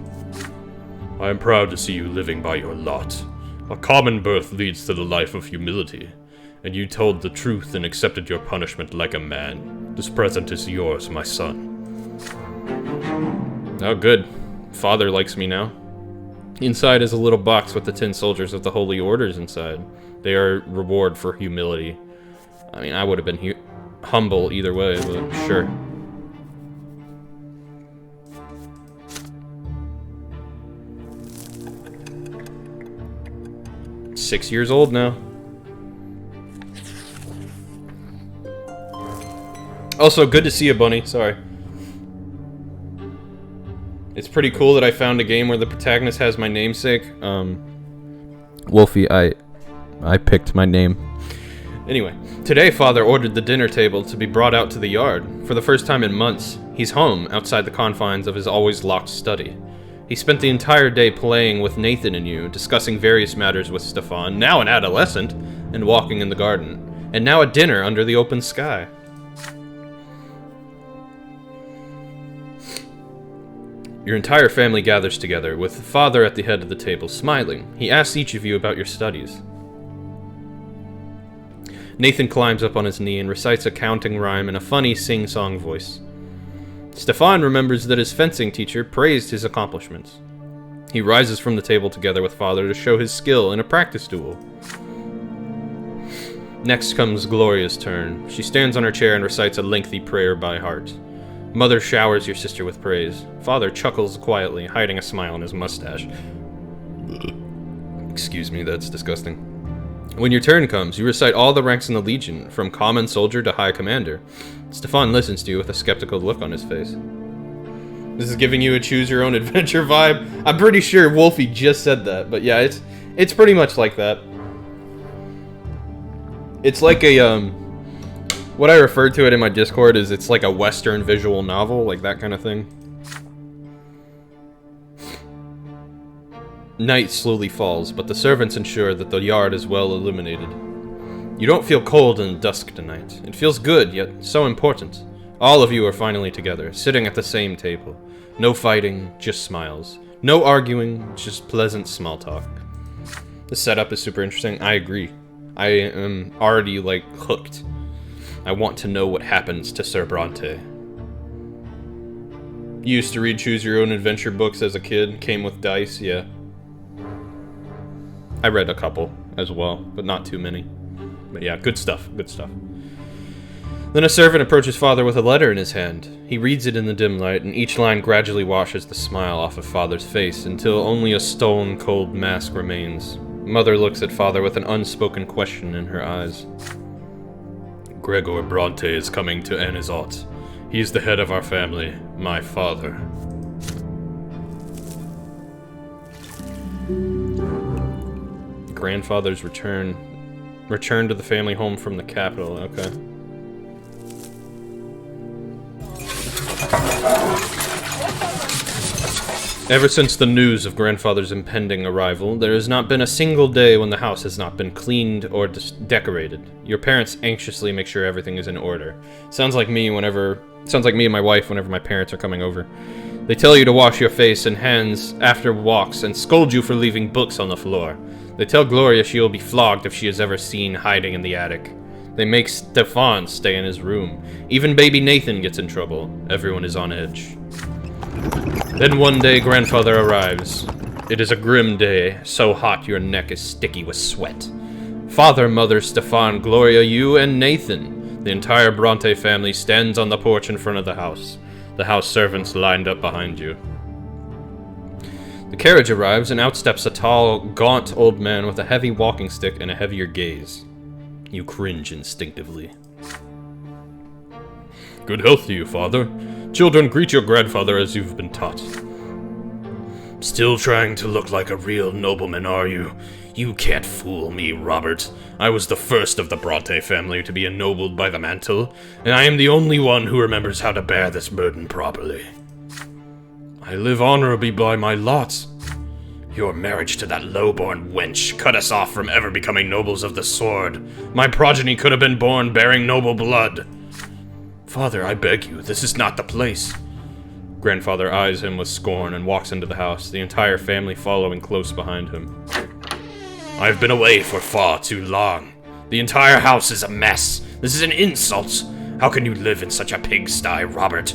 I am proud to see you living by your lot. A common birth leads to the life of humility, and you told the truth and accepted your punishment like a man. This present is yours, my son. Oh, good. Father likes me now. Inside is a little box with the 10 soldiers of the Holy Orders inside. They are reward for humility. I mean, I would have been humble either way, but sure. Six years old now. Also, good to see you, Bunny. Sorry. It's pretty cool that I found a game where the protagonist has my namesake. Wolfie, I picked my name. Anyway, today Father ordered the dinner table to be brought out to the yard. For the first time in months, he's home outside the confines of his always locked study. He spent the entire day playing with Nathan and you, discussing various matters with Stefan, now an adolescent, and walking in the garden. And now at dinner under the open sky. Your entire family gathers together, with Father at the head of the table, smiling. He asks each of you about your studies. Nathan climbs up on his knee and recites a counting rhyme in a funny sing-song voice. Stefan remembers that his fencing teacher praised his accomplishments. He rises from the table together with Father to show his skill in a practice duel. Next comes Gloria's turn. She stands on her chair and recites a lengthy prayer by heart. Mother showers your sister with praise. Father chuckles quietly, hiding a smile on his mustache. Excuse me, that's disgusting. When your turn comes, you recite all the ranks in the Legion, from common soldier to high commander. Stefan listens to you with a skeptical look on his face. This is giving you a choose-your-own-adventure vibe. I'm pretty sure Wolfie just said that, but yeah, it's pretty much like that. It's like a, what I referred to it in my Discord is it's like a Western visual novel, like that kind of thing. Night slowly falls, but the servants ensure that the yard is well illuminated. You don't feel cold in the dusk tonight. It feels good, yet so important. All of you are finally together, sitting at the same table. No fighting, just smiles. No arguing, just pleasant small talk. The setup is super interesting. I agree. I am already, like, hooked. I want to know what happens to Sir Brante. You used to read choose-your-own-adventure books as a kid, came with dice, yeah. I read a couple as well, but not too many. But yeah, good stuff, good stuff. Then a servant approaches Father with a letter in his hand. He reads it in the dim light, and each line gradually washes the smile off of Father's face until only a stone-cold mask remains. Mother looks at Father with an unspoken question in her eyes. Gregor Brante is coming to Anizot. He is the head of our family, my father. Grandfather's return to the family home from the capital, okay. Ever since the news of Grandfather's impending arrival, there has not been a single day when the house has not been cleaned or decorated. Your parents anxiously make sure everything is in order. Sounds like me and my wife whenever my parents are coming over. They tell you to wash your face and hands after walks and scold you for leaving books on the floor. They tell Gloria she will be flogged if she is ever seen hiding in the attic. They make Stefan stay in his room. Even baby Nathan gets in trouble. Everyone is on edge. Then one day Grandfather arrives. It is a grim day, so hot your neck is sticky with sweat. Father, Mother, Stefan, Gloria, you, and Nathan. The entire Brante family stands on the porch in front of the house servants lined up behind you. The carriage arrives, and out steps a tall, gaunt old man with a heavy walking stick and a heavier gaze. You cringe instinctively. Good health to you, father. Children, greet your grandfather as you've been taught. Still trying to look like a real nobleman, are you? You can't fool me, Robert. I was the first of the Brante family to be ennobled by the mantle, and I am the only one who remembers how to bear this burden properly. I live honorably by my lot. Your marriage to that low-born wench cut us off from ever becoming nobles of the sword. My progeny could have been born bearing noble blood. Father, I beg you, this is not the place. Grandfather eyes him with scorn and walks into the house, the entire family following close behind him. I've been away for far too long. The entire house is a mess. This is an insult. How can you live in such a pigsty, Robert?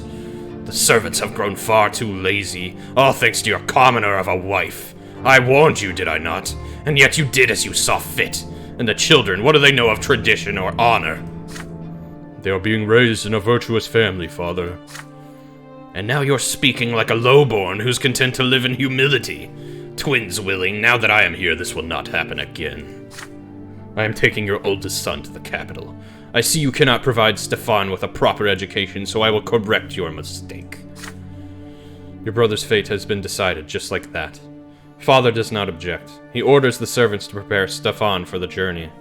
The servants have grown far too lazy, all thanks to your commoner of a wife. I warned you, did I not? And yet you did as you saw fit. And the children, what do they know of tradition or honor? They are being raised in a virtuous family, father. And now you're speaking like a lowborn who's content to live in humility. Twins willing, now that I am here, this will not happen again. I am taking your oldest son to the capital. I see you cannot provide Stefan with a proper education, so I will correct your mistake. Your brother's fate has been decided, just like that. Father does not object. He orders the servants to prepare Stefan for the journey.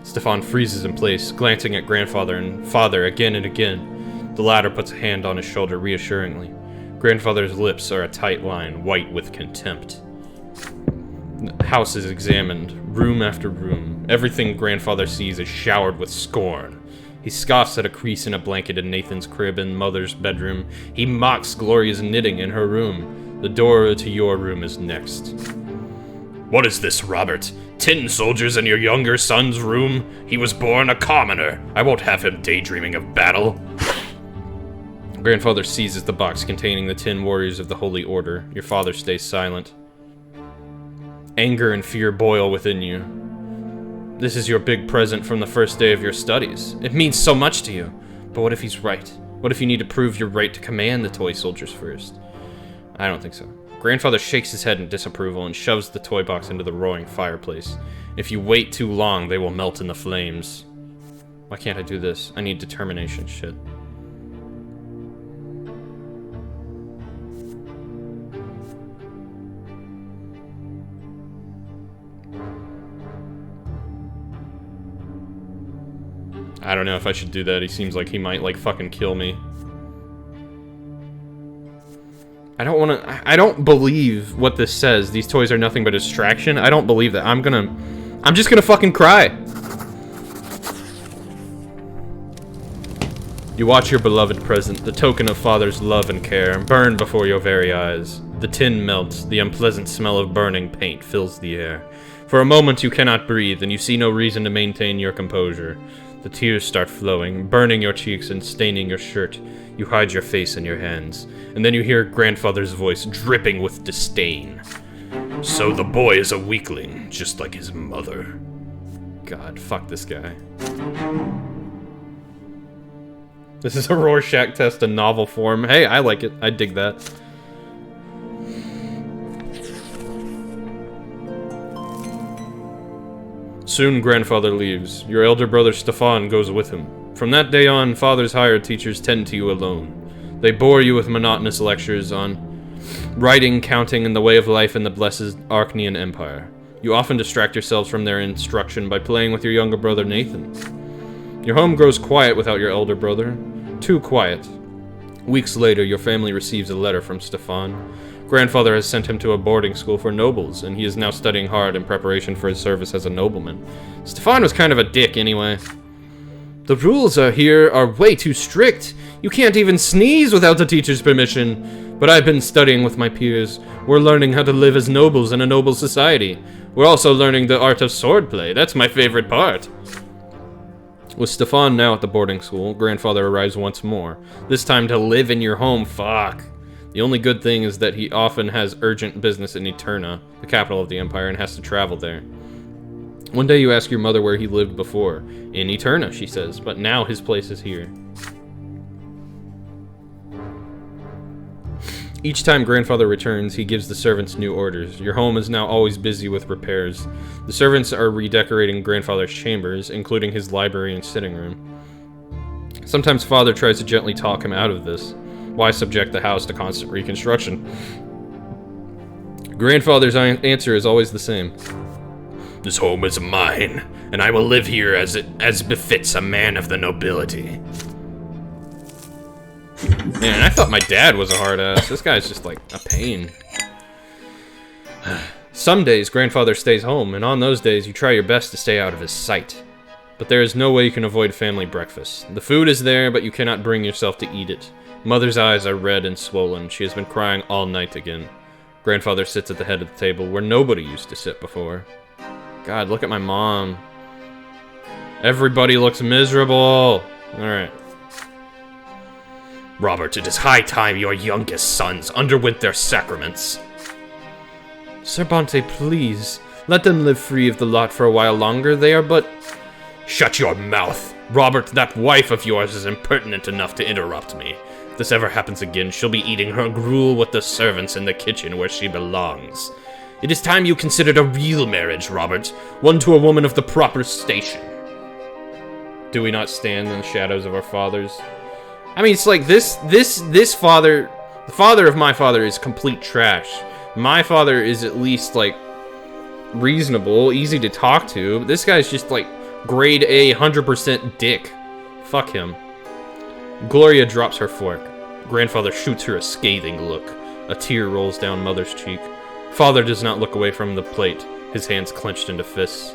Stefan freezes in place, glancing at grandfather and father again and again. The latter puts a hand on his shoulder reassuringly. Grandfather's lips are a tight line, white with contempt. The house is examined, room after room. Everything grandfather sees is showered with scorn. He scoffs at a crease in a blanket in Nathan's crib in mother's bedroom. He mocks Gloria's knitting in her room. The door to your room is next. What is this, Robert? 10 soldiers in your younger son's room? He was born a commoner. I won't have him daydreaming of battle. Grandfather seizes the box containing the 10 warriors of the Holy Order. Your father stays silent. Anger and fear boil within you. This is your big present from the first day of your studies. It means so much to you. But what if he's right? What if you need to prove your right to command the toy soldiers first? I don't think so. Grandfather shakes his head in disapproval and shoves the toy box into the roaring fireplace. If you wait too long, they will melt in the flames. Why can't I do this? I need determination, shit. I don't know if I should do that. He seems like he might, like, fucking kill me. I don't believe what this says. These toys are nothing but a distraction. I don't believe that. I'm just gonna fucking cry. You watch your beloved present, the token of father's love and care, burn before your very eyes. The tin melts. The unpleasant smell of burning paint fills the air. For a moment you cannot breathe, and you see no reason to maintain your composure. The tears start flowing, burning your cheeks and staining your shirt. You hide your face in your hands, and then you hear grandfather's voice dripping with disdain. So the boy is a weakling, just like his mother. God, fuck this guy. This is a Rorschach test in novel form. Hey, I like it. I dig that. Soon grandfather leaves. Your elder brother Stefan goes with him. From that day on, father's hired teachers tend to you alone. They bore you with monotonous lectures on writing, counting, and the way of life in the blessed Archnean Empire. You often distract yourselves from their instruction by playing with your younger brother Nathan. Your home grows quiet without your elder brother. Too quiet. Weeks later, your family receives a letter from Stefan. Grandfather has sent him to a boarding school for nobles, and he is now studying hard in preparation for his service as a nobleman. Stefan was kind of a dick anyway. The rules here are way too strict. You can't even sneeze without the teacher's permission. But I've been studying with my peers. We're learning how to live as nobles in a noble society. We're also learning the art of swordplay. That's my favorite part. With Stefan now at the boarding school, grandfather arrives once more. This time to live in your home, fuck. The only good thing is that he often has urgent business in Eterna, the capital of the Empire, and has to travel there. One day you ask your mother where he lived before. In Eterna, she says, but now his place is here. Each time grandfather returns, he gives the servants new orders. Your home is now always busy with repairs. The servants are redecorating grandfather's chambers, including his library and sitting room. Sometimes father tries to gently talk him out of this. Why subject the house to constant reconstruction? Grandfather's answer is always the same. This home is mine, and I will live here as befits a man of the nobility. Man, I thought my dad was a hard ass. This guy's just like a pain. Some days, grandfather stays home, and on those days, you try your best to stay out of his sight. But there is no way you can avoid family breakfast. The food is there, but you cannot bring yourself to eat it. Mother's eyes are red and swollen. She has been crying all night again. Grandfather sits at the head of the table where nobody used to sit before. God, look at my mom. Everybody looks miserable. Alright. Robert, it is high time your youngest sons underwent their sacraments. Sir Brante, please. Let them live free of the lot for a while longer. They are but... Shut your mouth. Robert, that wife of yours is impertinent enough to interrupt me. If this ever happens again, she'll be eating her gruel with the servants in the kitchen where she belongs. It is time you considered a real marriage, Robert. One to a woman of the proper station. Do we not stand in the shadows of our fathers? I mean, it's like this father, the father of my father is complete trash. My father is at least, like, reasonable, easy to talk to. This guy's just, like, grade A, 100% dick. Fuck him. Gloria drops her fork. Grandfather shoots her a scathing look. A tear rolls down Mother's cheek. Father does not look away from the plate, his hands clenched into fists.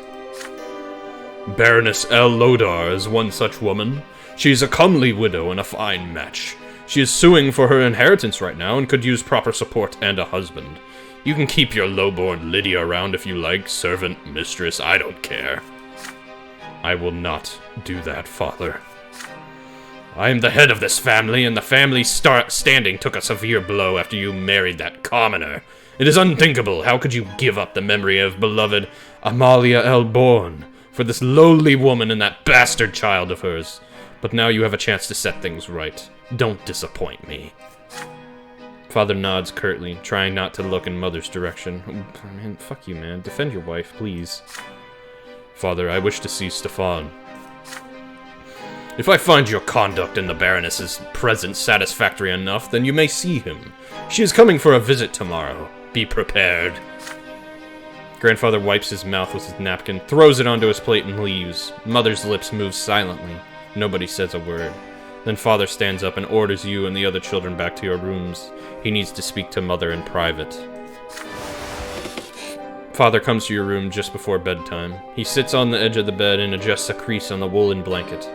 Baroness L. Lodar is one such woman. She is a comely widow and a fine match. She is suing for her inheritance right now and could use proper support and a husband. You can keep your lowborn Lydia around if you like, servant, mistress, I don't care. I will not do that, Father. I am the head of this family, and the family standing took a severe blow after you married that commoner. It is unthinkable. How could you give up the memory of beloved Amalia L. Bourne for this lowly woman and that bastard child of hers? But now you have a chance to set things right. Don't disappoint me. Father nods curtly, trying not to look in Mother's direction. Man, fuck you, man. Defend your wife, please. Father, I wish to see Stefan. If I find your conduct in the Baroness's presence satisfactory enough, then you may see him. She is coming for a visit tomorrow. Be prepared. Grandfather wipes his mouth with his napkin, throws it onto his plate, and leaves. Mother's lips move silently. Nobody says a word. Then Father stands up and orders you and the other children back to your rooms. He needs to speak to Mother in private. Father comes to your room just before bedtime. He sits on the edge of the bed and adjusts a crease on the woolen blanket.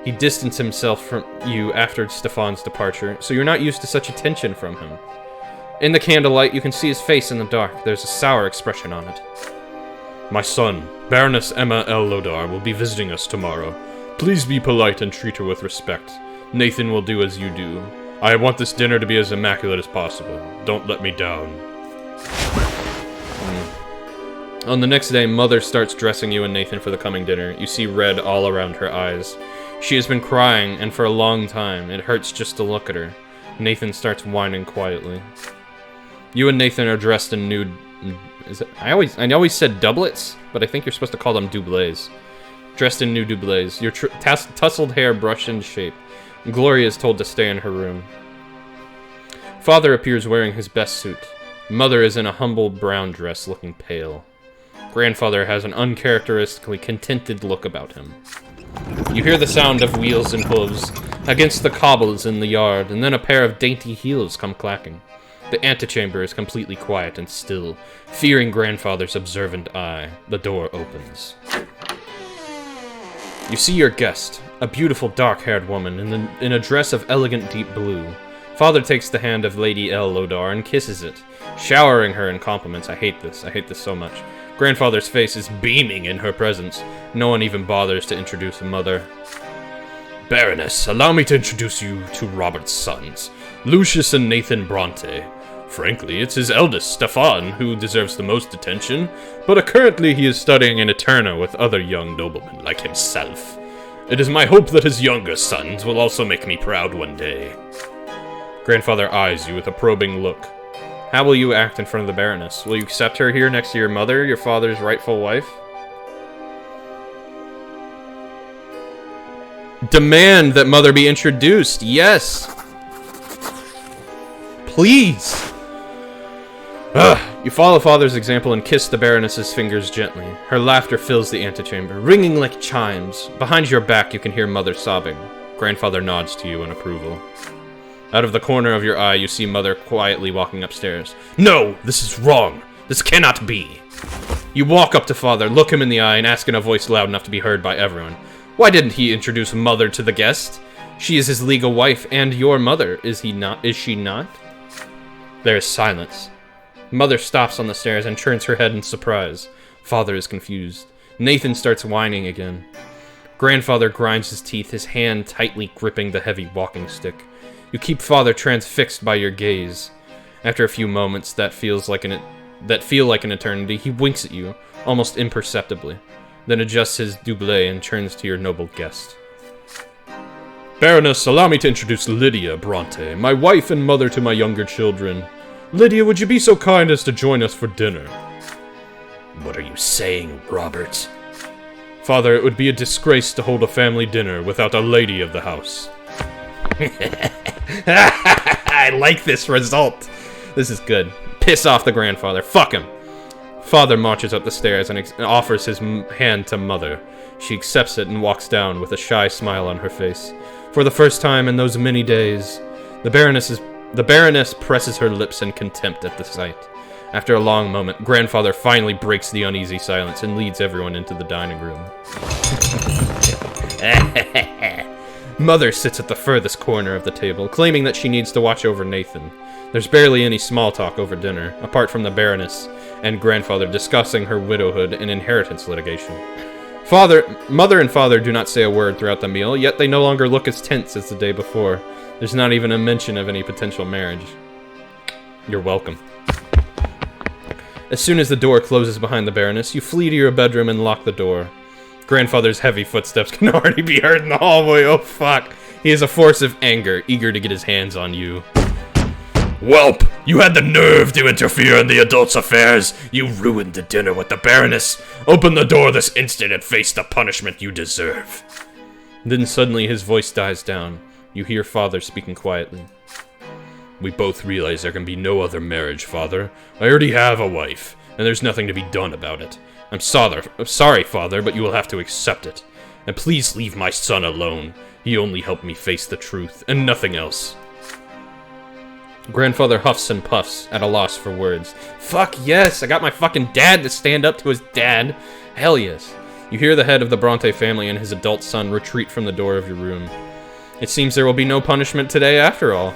He distanced himself from you after Stefan's departure, so you're not used to such attention from him. In the candlelight, you can see his face in the dark. There's a sour expression on it. My son, Baroness Emma L. Lodar, will be visiting us tomorrow. Please be polite and treat her with respect. Nathan will do as you do. I want this dinner to be as immaculate as possible. Don't let me down. On the next day, Mother starts dressing you and Nathan for the coming dinner. You see red all around her eyes. She has been crying, and for a long time. It hurts just to look at her. Nathan starts whining quietly. You and Nathan are dressed in nude... I always said doublets, but I think you're supposed to call them doublets. Dressed in new doublets, your tousled hair brushed into shape. Gloria is told to stay in her room. Father appears wearing his best suit. Mother is in a humble brown dress, looking pale. Grandfather has an uncharacteristically contented look about him. You hear the sound of wheels and hooves against the cobbles in the yard, and then a pair of dainty heels come clacking. The antechamber is completely quiet and still. Fearing Grandfather's observant eye, the door opens. You see your guest, a beautiful dark-haired woman in a dress of elegant deep blue. Father takes the hand of Lady L. Lodar and kisses it, showering her in compliments. I hate this so much. Grandfather's face is beaming in her presence. No one even bothers to introduce Mother. Baroness, allow me to introduce you to Robert's sons, Lucius and Nathan Brante. Frankly, it's his eldest, Stefan, who deserves the most attention, but currently he is studying in Eterna with other young noblemen like himself. It is my hope that his younger sons will also make me proud one day. Grandfather eyes you with a probing look. How will you act in front of the Baroness? Will you accept her here next to your mother, your father's rightful wife? Demand that mother be introduced, yes! Please! You follow father's example and kiss the Baroness's fingers gently. Her laughter fills the antechamber, ringing like chimes. Behind your back you can hear mother sobbing. Grandfather nods to you in approval. Out of the corner of your eye you see mother quietly walking upstairs. No! This is wrong! This cannot be! You walk up to father, look him in the eye, and ask in a voice loud enough to be heard by everyone. Why didn't he introduce mother to the guest? She is his legal wife and your mother, is he not? Is she not? There is silence. Mother stops on the stairs and turns her head in surprise. Father is confused. Nathan starts whining again. Grandfather grinds his teeth, his hand tightly gripping the heavy walking stick. You keep father transfixed by your gaze. After a few moments that feel like an eternity, he winks at you, almost imperceptibly, then adjusts his doublet and turns to your noble guest. Baroness, allow me to introduce Lydia Brante, my wife and mother to my younger children. Lydia, would you be so kind as to join us for dinner? What are you saying, Robert? Father, it would be a disgrace to hold a family dinner without a lady of the house. I like this result. This is good. Piss off the grandfather. Fuck him. Father marches up the stairs and offers his hand to mother. She accepts it and walks down with a shy smile on her face. For the first time in those many days, the Baroness presses her lips in contempt at the sight. After a long moment, grandfather finally breaks the uneasy silence and leads everyone into the dining room. Mother sits at the furthest corner of the table, claiming that she needs to watch over Nathan. There's barely any small talk over dinner, apart from the Baroness and grandfather discussing her widowhood and inheritance litigation. Mother and father do not say a word throughout the meal, yet they no longer look as tense as the day before. There's not even a mention of any potential marriage. You're welcome. As soon as the door closes behind the Baroness, you flee to your bedroom and lock the door. Grandfather's heavy footsteps can already be heard in the hallway. Oh fuck. He is a force of anger, eager to get his hands on you. Whelp! You had the nerve to interfere in the adults' affairs! You ruined the dinner with the Baroness! Open the door this instant and face the punishment you deserve! Then suddenly his voice dies down. You hear father speaking quietly. We both realize there can be no other marriage, father. I already have a wife, and there's nothing to be done about it. I'm sorry, father, but you will have to accept it. And please leave my son alone. He only helped me face the truth, and nothing else. Grandfather huffs and puffs, at a loss for words. Fuck yes, I got my fucking dad to stand up to his dad. Hell yes. You hear the head of the Brante family and his adult son retreat from the door of your room. It seems there will be no punishment today after all.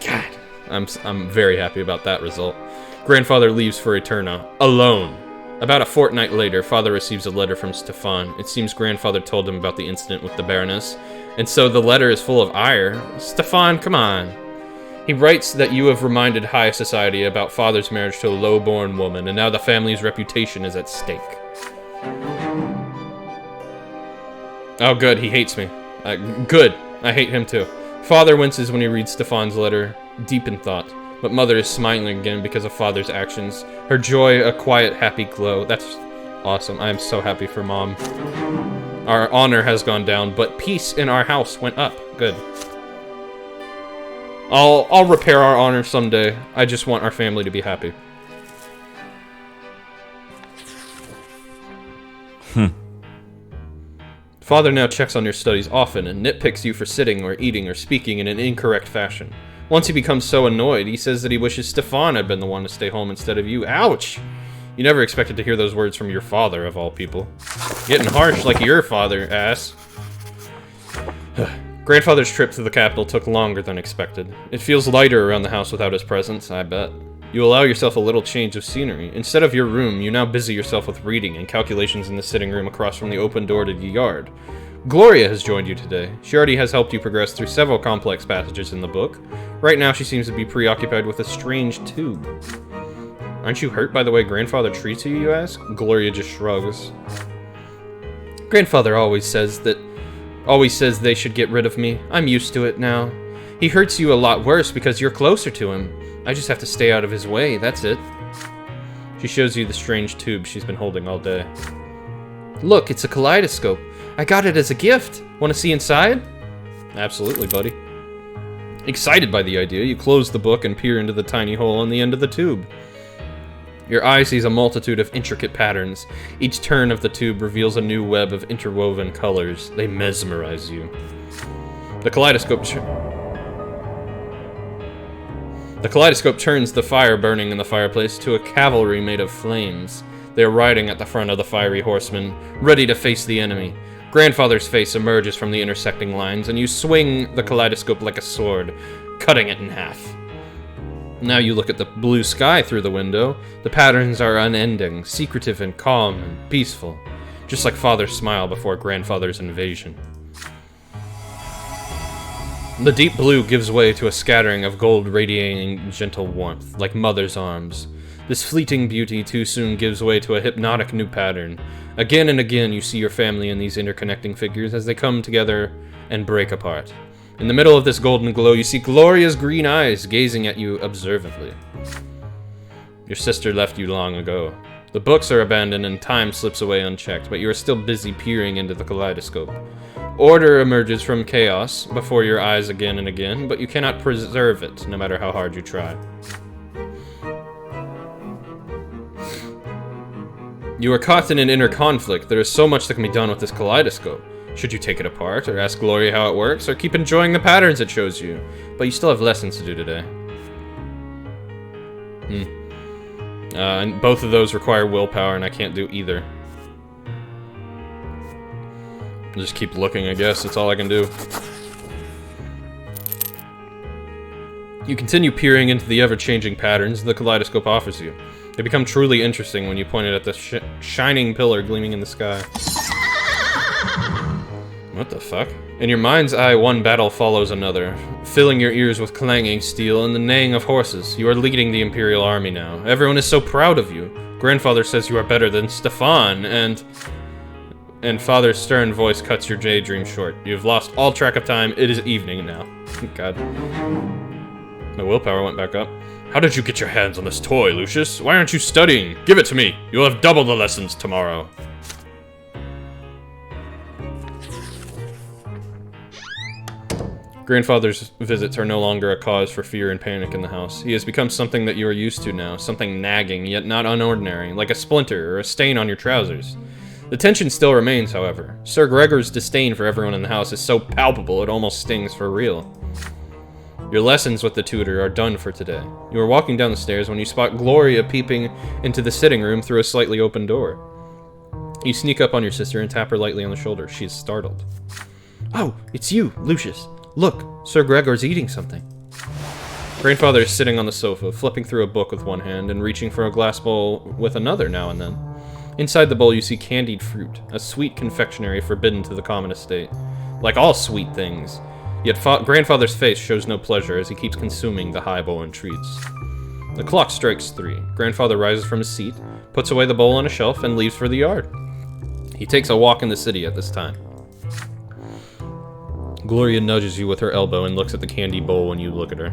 God, I'm very happy about that result. Grandfather leaves for Eterna, alone. About a fortnight later, father receives a letter from Stefan. It seems grandfather told him about the incident with the Baroness, and so the letter is full of ire. Stefan, come on. He writes that you have reminded high society about father's marriage to a low-born woman, and now the family's reputation is at stake. Oh good, he hates me. Good, I hate him too. Father winces when he reads Stefan's letter, deep in thought. But mother is smiling again because of father's actions. Her joy, a quiet, happy glow. That's awesome. I am so happy for mom. Our honor has gone down, but peace in our house went up. Good. I'll repair our honor someday. I just want our family to be happy. Father now checks on your studies often and nitpicks you for sitting or eating or speaking in an incorrect fashion. Once he becomes so annoyed, he says that he wishes Stefan had been the one to stay home instead of you. Ouch! You never expected to hear those words from your father, of all people. Getting harsh like your father, ass. Grandfather's trip to the capital took longer than expected. It feels lighter around the house without his presence, I bet. You allow yourself a little change of scenery. Instead of your room, you now busy yourself with reading and calculations in the sitting room across from the open door to the yard. Gloria has joined you today. She already has helped you progress through several complex passages in the book. Right now, she seems to be preoccupied with a strange tube. Aren't you hurt by the way Grandfather treats you, you ask? Gloria just shrugs. Grandfather always says they should get rid of me. I'm used to it now. He hurts you a lot worse because you're closer to him. I just have to stay out of his way, that's it. She shows you the strange tube she's been holding all day. Look, it's a kaleidoscope. I got it as a gift. Want to see inside? Absolutely, buddy. Excited by the idea, you close the book and peer into the tiny hole on the end of the tube. Your eye sees a multitude of intricate patterns. Each turn of the tube reveals a new web of interwoven colors. They mesmerize you. The kaleidoscope turns the fire burning in the fireplace to a cavalry made of flames. They are riding at the front of the fiery horsemen, ready to face the enemy. Grandfather's face emerges from the intersecting lines, and you swing the kaleidoscope like a sword, cutting it in half. Now you look at the blue sky through the window. The patterns are unending, secretive and calm and peaceful, just like Father's smile before Grandfather's invasion. The deep blue gives way to a scattering of gold radiating gentle warmth, like Mother's arms. This fleeting beauty too soon gives way to a hypnotic new pattern. Again and again you see your family in these interconnecting figures as they come together and break apart. In the middle of this golden glow, you see Gloria's green eyes gazing at you observantly. Your sister left you long ago. The books are abandoned and time slips away unchecked, but you are still busy peering into the kaleidoscope. Order emerges from chaos before your eyes again and again, but you cannot preserve it, no matter how hard you try. You are caught in an inner conflict. There is so much that can be done with this kaleidoscope. Should you take it apart, or ask Gloria how it works, or keep enjoying the patterns it shows you? But you still have lessons to do today. And both of those require willpower, and I can't do either. I'll just keep looking, I guess. That's all I can do. You continue peering into the ever-changing patterns the kaleidoscope offers you. They become truly interesting when you point it at the shining pillar gleaming in the sky. What the fuck? In your mind's eye, one battle follows another, filling your ears with clanging steel and the neighing of horses. You are leading the Imperial Army now. Everyone is so proud of you. Grandfather says you are better than Stefan, and Father's stern voice cuts your daydream short. You've lost all track of time. It is evening now. God. My willpower went back up. How did you get your hands on this toy, Lucius? Why aren't you studying? Give it to me. You'll have double the lessons tomorrow. Grandfather's visits are no longer a cause for fear and panic in the house. He has become something that you are used to now, something nagging, yet not unordinary, like a splinter or a stain on your trousers. The tension still remains, however. Sir Gregor's disdain for everyone in the house is so palpable it almost stings for real. Your lessons with the tutor are done for today. You are walking down the stairs when you spot Gloria peeping into the sitting room through a slightly open door. You sneak up on your sister and tap her lightly on the shoulder. She is startled. Oh, it's you, Lucius. Look, Sir Gregor's eating something. Grandfather is sitting on the sofa, flipping through a book with one hand and reaching for a glass bowl with another now and then. Inside the bowl you see candied fruit, a sweet confectionery forbidden to the common estate. Like all sweet things. Yet Grandfather's face shows no pleasure as he keeps consuming the highball and treats. The clock strikes 3. Grandfather rises from his seat, puts away the bowl on a shelf, and leaves for the yard. He takes a walk in the city at this time. Gloria nudges you with her elbow and looks at the candy bowl when you look at her.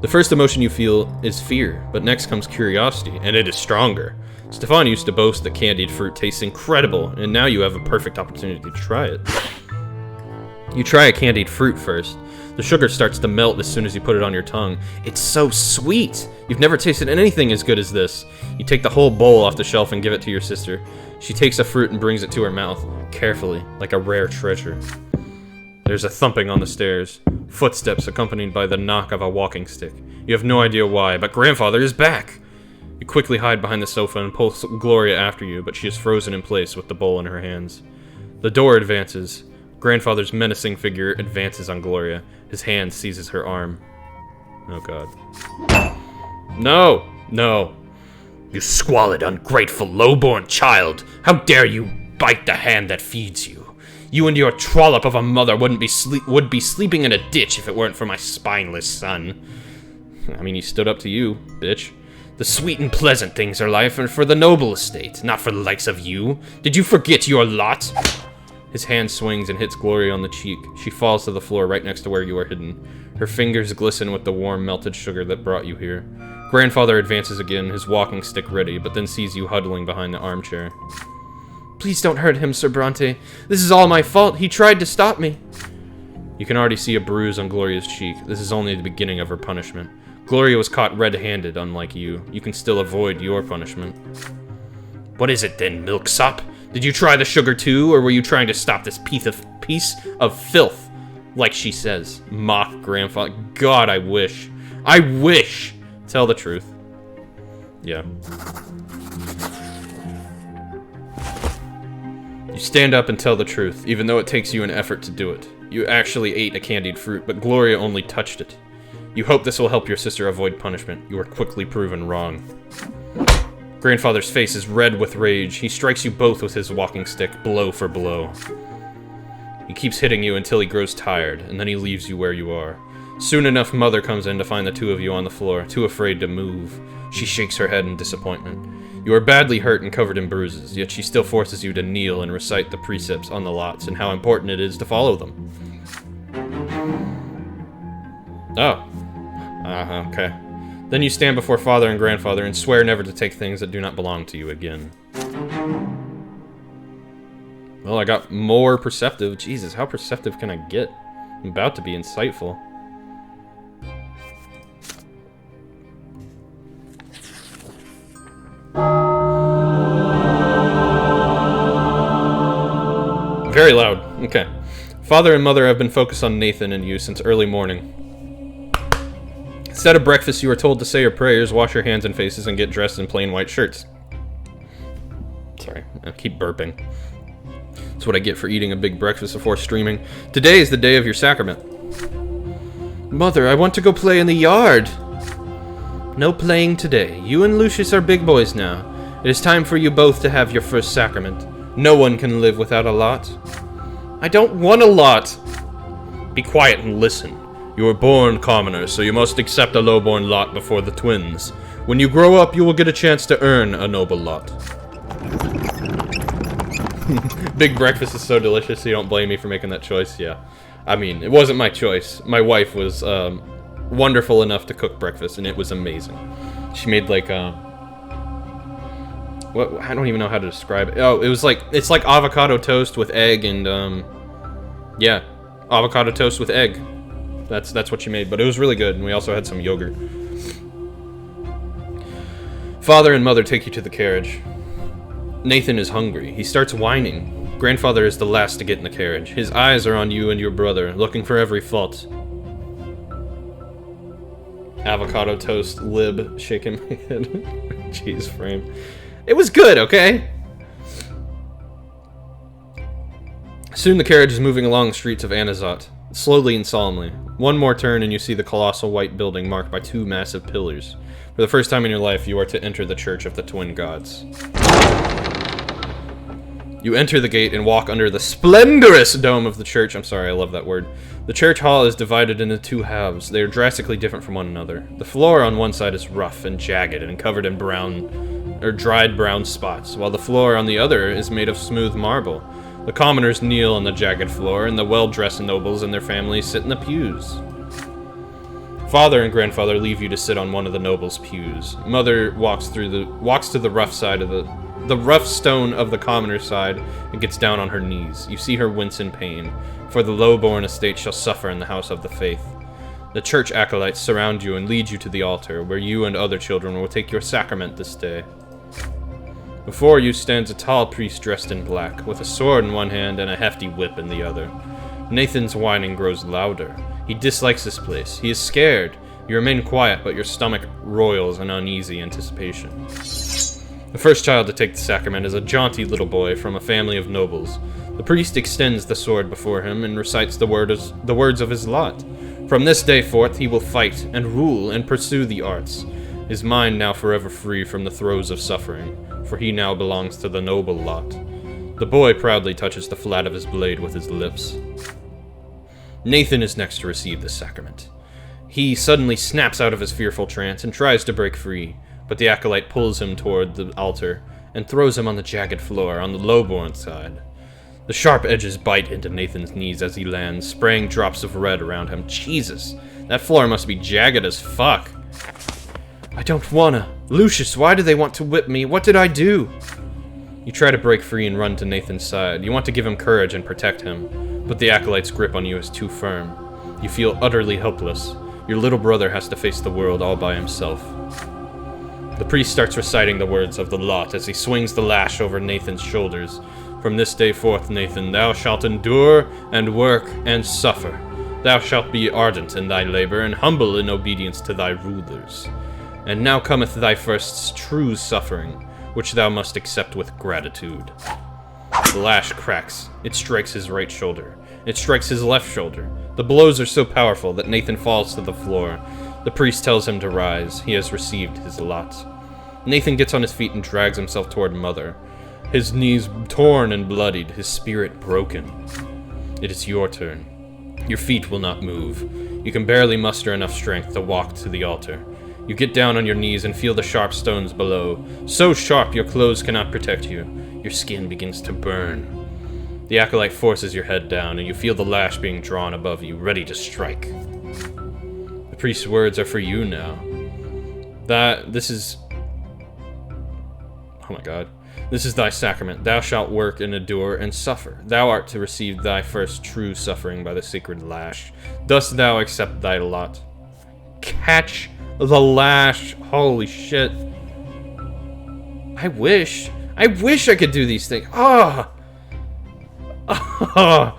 The first emotion you feel is fear, but next comes curiosity, and it is stronger. Stefan used to boast that candied fruit tastes incredible, and now you have a perfect opportunity to try it. You try a candied fruit first. The sugar starts to melt as soon as you put it on your tongue. It's so sweet! You've never tasted anything as good as this. You take the whole bowl off the shelf and give it to your sister. She takes a fruit and brings it to her mouth, carefully, like a rare treasure. There's a thumping on the stairs, footsteps accompanied by the knock of a walking stick. You have no idea why, but Grandfather is back! You quickly hide behind the sofa and pull Gloria after you, but she is frozen in place with the bowl in her hands. The door advances. Grandfather's menacing figure advances on Gloria. His hand seizes her arm. Oh god. No! No! You squalid, ungrateful, lowborn child! How dare you bite the hand that feeds you. You and your trollop of a mother would be sleeping in a ditch if it weren't for my spineless son. I mean, he stood up to you, bitch. The sweet and pleasant things are life are for the noble estate, not for the likes of you. Did you forget your lot? His hand swings and hits Gloria on the cheek. She falls to the floor right next to where you are hidden. Her fingers glisten with the warm, melted sugar that brought you here. Grandfather advances again, his walking stick ready, but then sees you huddling behind the armchair. Please don't hurt him, Sir Brante. This is all my fault. He tried to stop me. You can already see a bruise on Gloria's cheek. This is only the beginning of her punishment. Gloria was caught red-handed, unlike you. You can still avoid your punishment. What is it then, milksop? Did you try the sugar too, or were you trying to stop this piece of filth? Like she says. Mock grandfather. God, I wish. I wish! Tell the truth. Yeah. You stand up and tell the truth, even though it takes you an effort to do it. You actually ate a candied fruit, but Gloria only touched it. You hope this will help your sister avoid punishment. You are quickly proven wrong. Grandfather's face is red with rage. He strikes you both with his walking stick, blow for blow. He keeps hitting you until he grows tired, and then he leaves you where you are. Soon enough, Mother comes in to find the two of you on the floor, too afraid to move. She shakes her head in disappointment. You are badly hurt and covered in bruises, yet she still forces you to kneel and recite the precepts on the lots and how important it is to follow them. Oh. Okay. Then you stand before Father and Grandfather and swear never to take things that do not belong to you again. Well, I got more perceptive. Jesus, how perceptive can I get? I'm about to be insightful. Very loud. Okay. Father and Mother have been focused on Nathan and you since early morning. Instead of breakfast, you are told to say your prayers, wash your hands and faces, and get dressed in plain white shirts. Sorry, I keep burping. That's what I get for eating a big breakfast before streaming. Today is the day of your sacrament. Mother, I want to go play in the yard. No playing today. You and Lucius are big boys now. It is time for you both to have your first sacrament. No one can live without a lot. I don't want a lot. Be quiet and listen. You were born commoners, so you must accept a low-born lot before the twins. When you grow up, you will get a chance to earn a noble lot. Big breakfast is so delicious, so you don't blame me for making that choice, yeah. I mean, it wasn't my choice. My wife was wonderful enough to cook breakfast, and it was amazing. She made like what? I don't even know how to describe it. Oh, it's like avocado toast with egg and yeah, avocado toast with egg. That's what she made, but it was really good, and we also had some yogurt. Father and Mother take you to the carriage. Nathan is hungry. He starts whining. Grandfather is the last to get in the carriage. His eyes are on you and your brother, looking for every fault. Avocado toast, lib, shaking my head. Cheese frame. It was good, okay? Soon the carriage is moving along the streets of Anazat, slowly and solemnly. One more turn and you see the colossal white building marked by two massive pillars. For the first time in your life, you are to enter the Church of the Twin Gods. You enter the gate and walk under the splendorous dome of the church. I'm sorry, I love that word. The church hall is divided into two halves. They are drastically different from one another. The floor on one side is rough and jagged and covered in dried brown spots, while the floor on the other is made of smooth marble. The commoners kneel on the jagged floor, and the well-dressed nobles and their families sit in the pews. Father and Grandfather leave you to sit on one of the nobles' pews. Mother walks to the rough side of the rough stone of the commoner's side and gets down on her knees. You see her wince in pain, for the low-born estate shall suffer in the house of the faith. The church acolytes surround you and lead you to the altar, where you and other children will take your sacrament this day. Before you stands a tall priest dressed in black, with a sword in one hand and a hefty whip in the other. Nathan's whining grows louder. He dislikes this place. He is scared. You remain quiet, but your stomach roils in uneasy anticipation. The first child to take the sacrament is a jaunty little boy from a family of nobles. The priest extends the sword before him and recites the words of his lot. From this day forth he will fight and rule and pursue the arts, his mind now forever free from the throes of suffering, for he now belongs to the noble lot. The boy proudly touches the flat of his blade with his lips. Nathan is next to receive the sacrament. He suddenly snaps out of his fearful trance and tries to break free, but the acolyte pulls him toward the altar and throws him on the jagged floor on the lowborn side. The sharp edges bite into Nathan's knees as he lands, spraying drops of red around him. Jesus, that floor must be jagged as fuck. I don't wanna. Lucius, why do they want to whip me? What did I do? You try to break free and run to Nathan's side. You want to give him courage and protect him, but the acolyte's grip on you is too firm. You feel utterly helpless. Your little brother has to face the world all by himself. The priest starts reciting the words of the lot as he swings the lash over Nathan's shoulders. From this day forth, Nathan, thou shalt endure and work and suffer. Thou shalt be ardent in thy labor and humble in obedience to thy rulers. And now cometh thy first true suffering, which thou must accept with gratitude. The lash cracks. It strikes his right shoulder. It strikes his left shoulder. The blows are so powerful that Nathan falls to the floor. The priest tells him to rise. He has received his lot. Nathan gets on his feet and drags himself toward Mother. His knees torn and bloodied, his spirit broken. It is your turn. Your feet will not move. You can barely muster enough strength to walk to the altar. You get down on your knees and feel the sharp stones below. So sharp your clothes cannot protect you. Your skin begins to burn. The acolyte forces your head down, and you feel the lash being drawn above you, ready to strike. The priest's words are for you now. This is... Oh my god. This is thy sacrament. Thou shalt work and endure and suffer. Thou art to receive thy first true suffering by the sacred lash. Dost thou accept thy lot? Catch the lash. Holy shit. I wish I could do these things. Ah. Oh.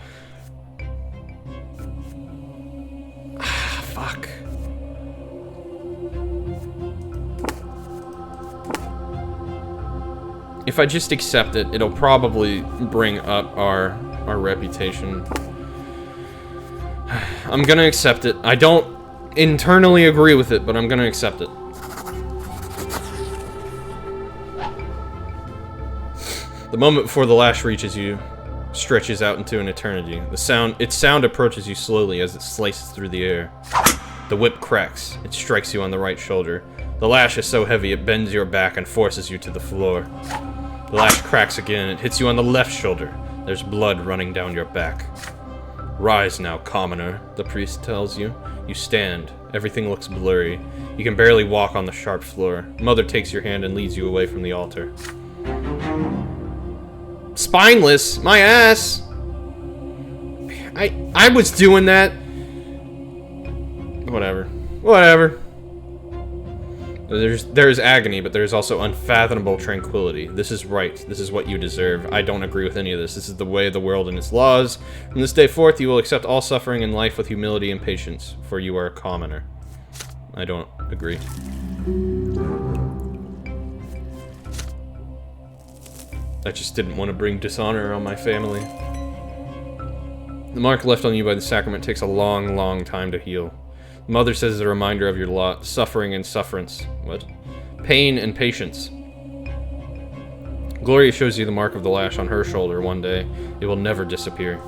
Fuck. If I just accept it, it'll probably bring up our reputation. I'm gonna accept it. I don't internally agree with it, but I'm gonna accept it. The moment before the lash reaches you stretches out into an eternity. Its sound approaches you slowly as it slices through the air. The whip cracks. It strikes you on the right shoulder. The lash is so heavy it bends your back and forces you to the floor. The lash cracks again. It hits you on the left shoulder. There's blood running down your back. Rise now, commoner, the priest tells you. You stand. Everything looks blurry. You can barely walk on the sharp floor. Mother takes your hand and leads you away from the altar. Spineless? My ass! I was doing that. Whatever. There's agony, but there's also unfathomable tranquility. This is right. This is what you deserve. I don't agree with any of this. This is the way of the world and its laws. From this day forth, you will accept all suffering in life with humility and patience, for you are a commoner. I don't agree. I just didn't want to bring dishonor on my family. The mark left on you by the sacrament takes a long, long time to heal. Mother says it's a reminder of your lot, suffering and sufferance. What? Pain and patience. Gloria shows you the mark of the lash on her shoulder one day. It will never disappear.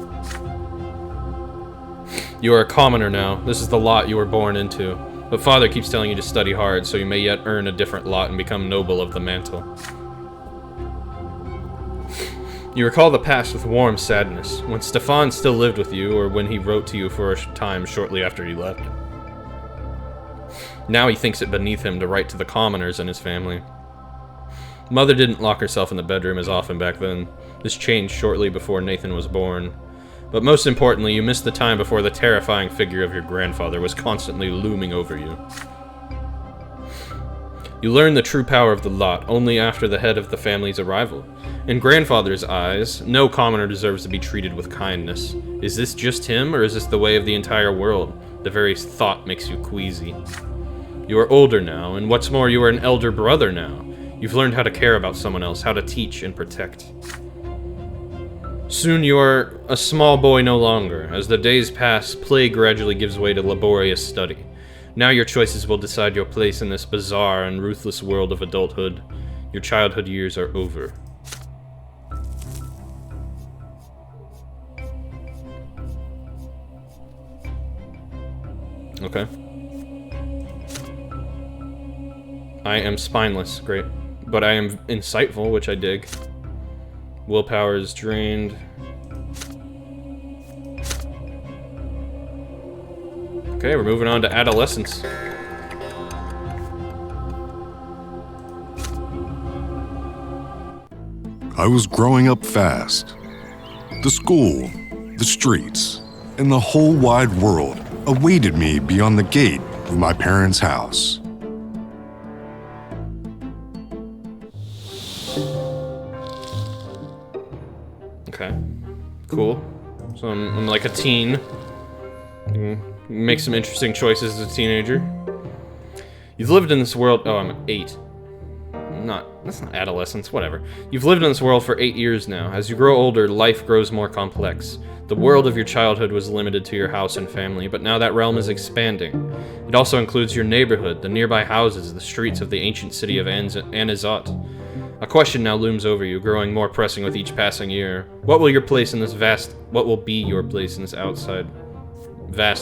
You are a commoner now. This is the lot you were born into. But Father keeps telling you to study hard, so you may yet earn a different lot and become noble of the mantle. You recall the past with warm sadness, when Stefan still lived with you, or when he wrote to you for a time shortly after he left. Now he thinks it beneath him to write to the commoners in his family. Mother didn't lock herself in the bedroom as often back then. This changed shortly before Nathan was born. But most importantly, you missed the time before the terrifying figure of your grandfather was constantly looming over you. You learn the true power of the lot only after the head of the family's arrival. In grandfather's eyes, no commoner deserves to be treated with kindness. Is this just him, or is this the way of the entire world? The very thought makes you queasy. You are older now, and what's more, you are an elder brother now. You've learned how to care about someone else, how to teach and protect. Soon you are a small boy no longer. As the days pass, play gradually gives way to laborious study. Now your choices will decide your place in this bizarre and ruthless world of adulthood. Your childhood years are over. Okay. I am spineless. Great. But I am insightful, which I dig. Willpower is drained. Okay, we're moving on to adolescence. I was growing up fast. The school, the streets, and the whole wide world awaited me beyond the gate of my parents' house. Okay, cool. So I'm like a teen. You can make some interesting choices as a teenager. You've lived in this world. Oh, I'm 8. That's not adolescence, whatever. You've lived in this world for 8 years now. As you grow older, life grows more complex. The world of your childhood was limited to your house and family, but now that realm is expanding. It also includes your neighborhood, the nearby houses, the streets of the ancient city of Anizot. A question now looms over you, growing more pressing with each passing year. What will be your place in this vast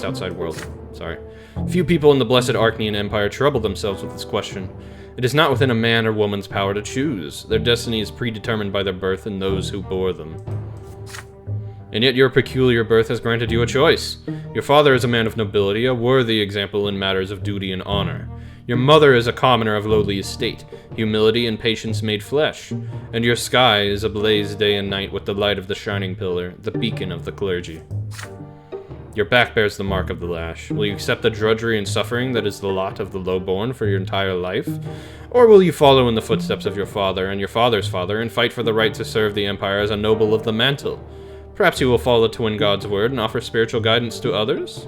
outside world? Sorry. Few people in the blessed Archnean Empire trouble themselves with this question. It is not within a man or woman's power to choose. Their destiny is predetermined by their birth and those who bore them. And yet your peculiar birth has granted you a choice. Your father is a man of nobility, a worthy example in matters of duty and honor. Your mother is a commoner of lowly estate, humility and patience made flesh. And your sky is ablaze day and night with the light of the shining pillar, the beacon of the clergy. Your back bears the mark of the lash. Will you accept the drudgery and suffering that is the lot of the lowborn for your entire life? Or will you follow in the footsteps of your father and your father's father and fight for the right to serve the Empire as a noble of the mantle? Perhaps you will follow the Twin God's word and offer spiritual guidance to others?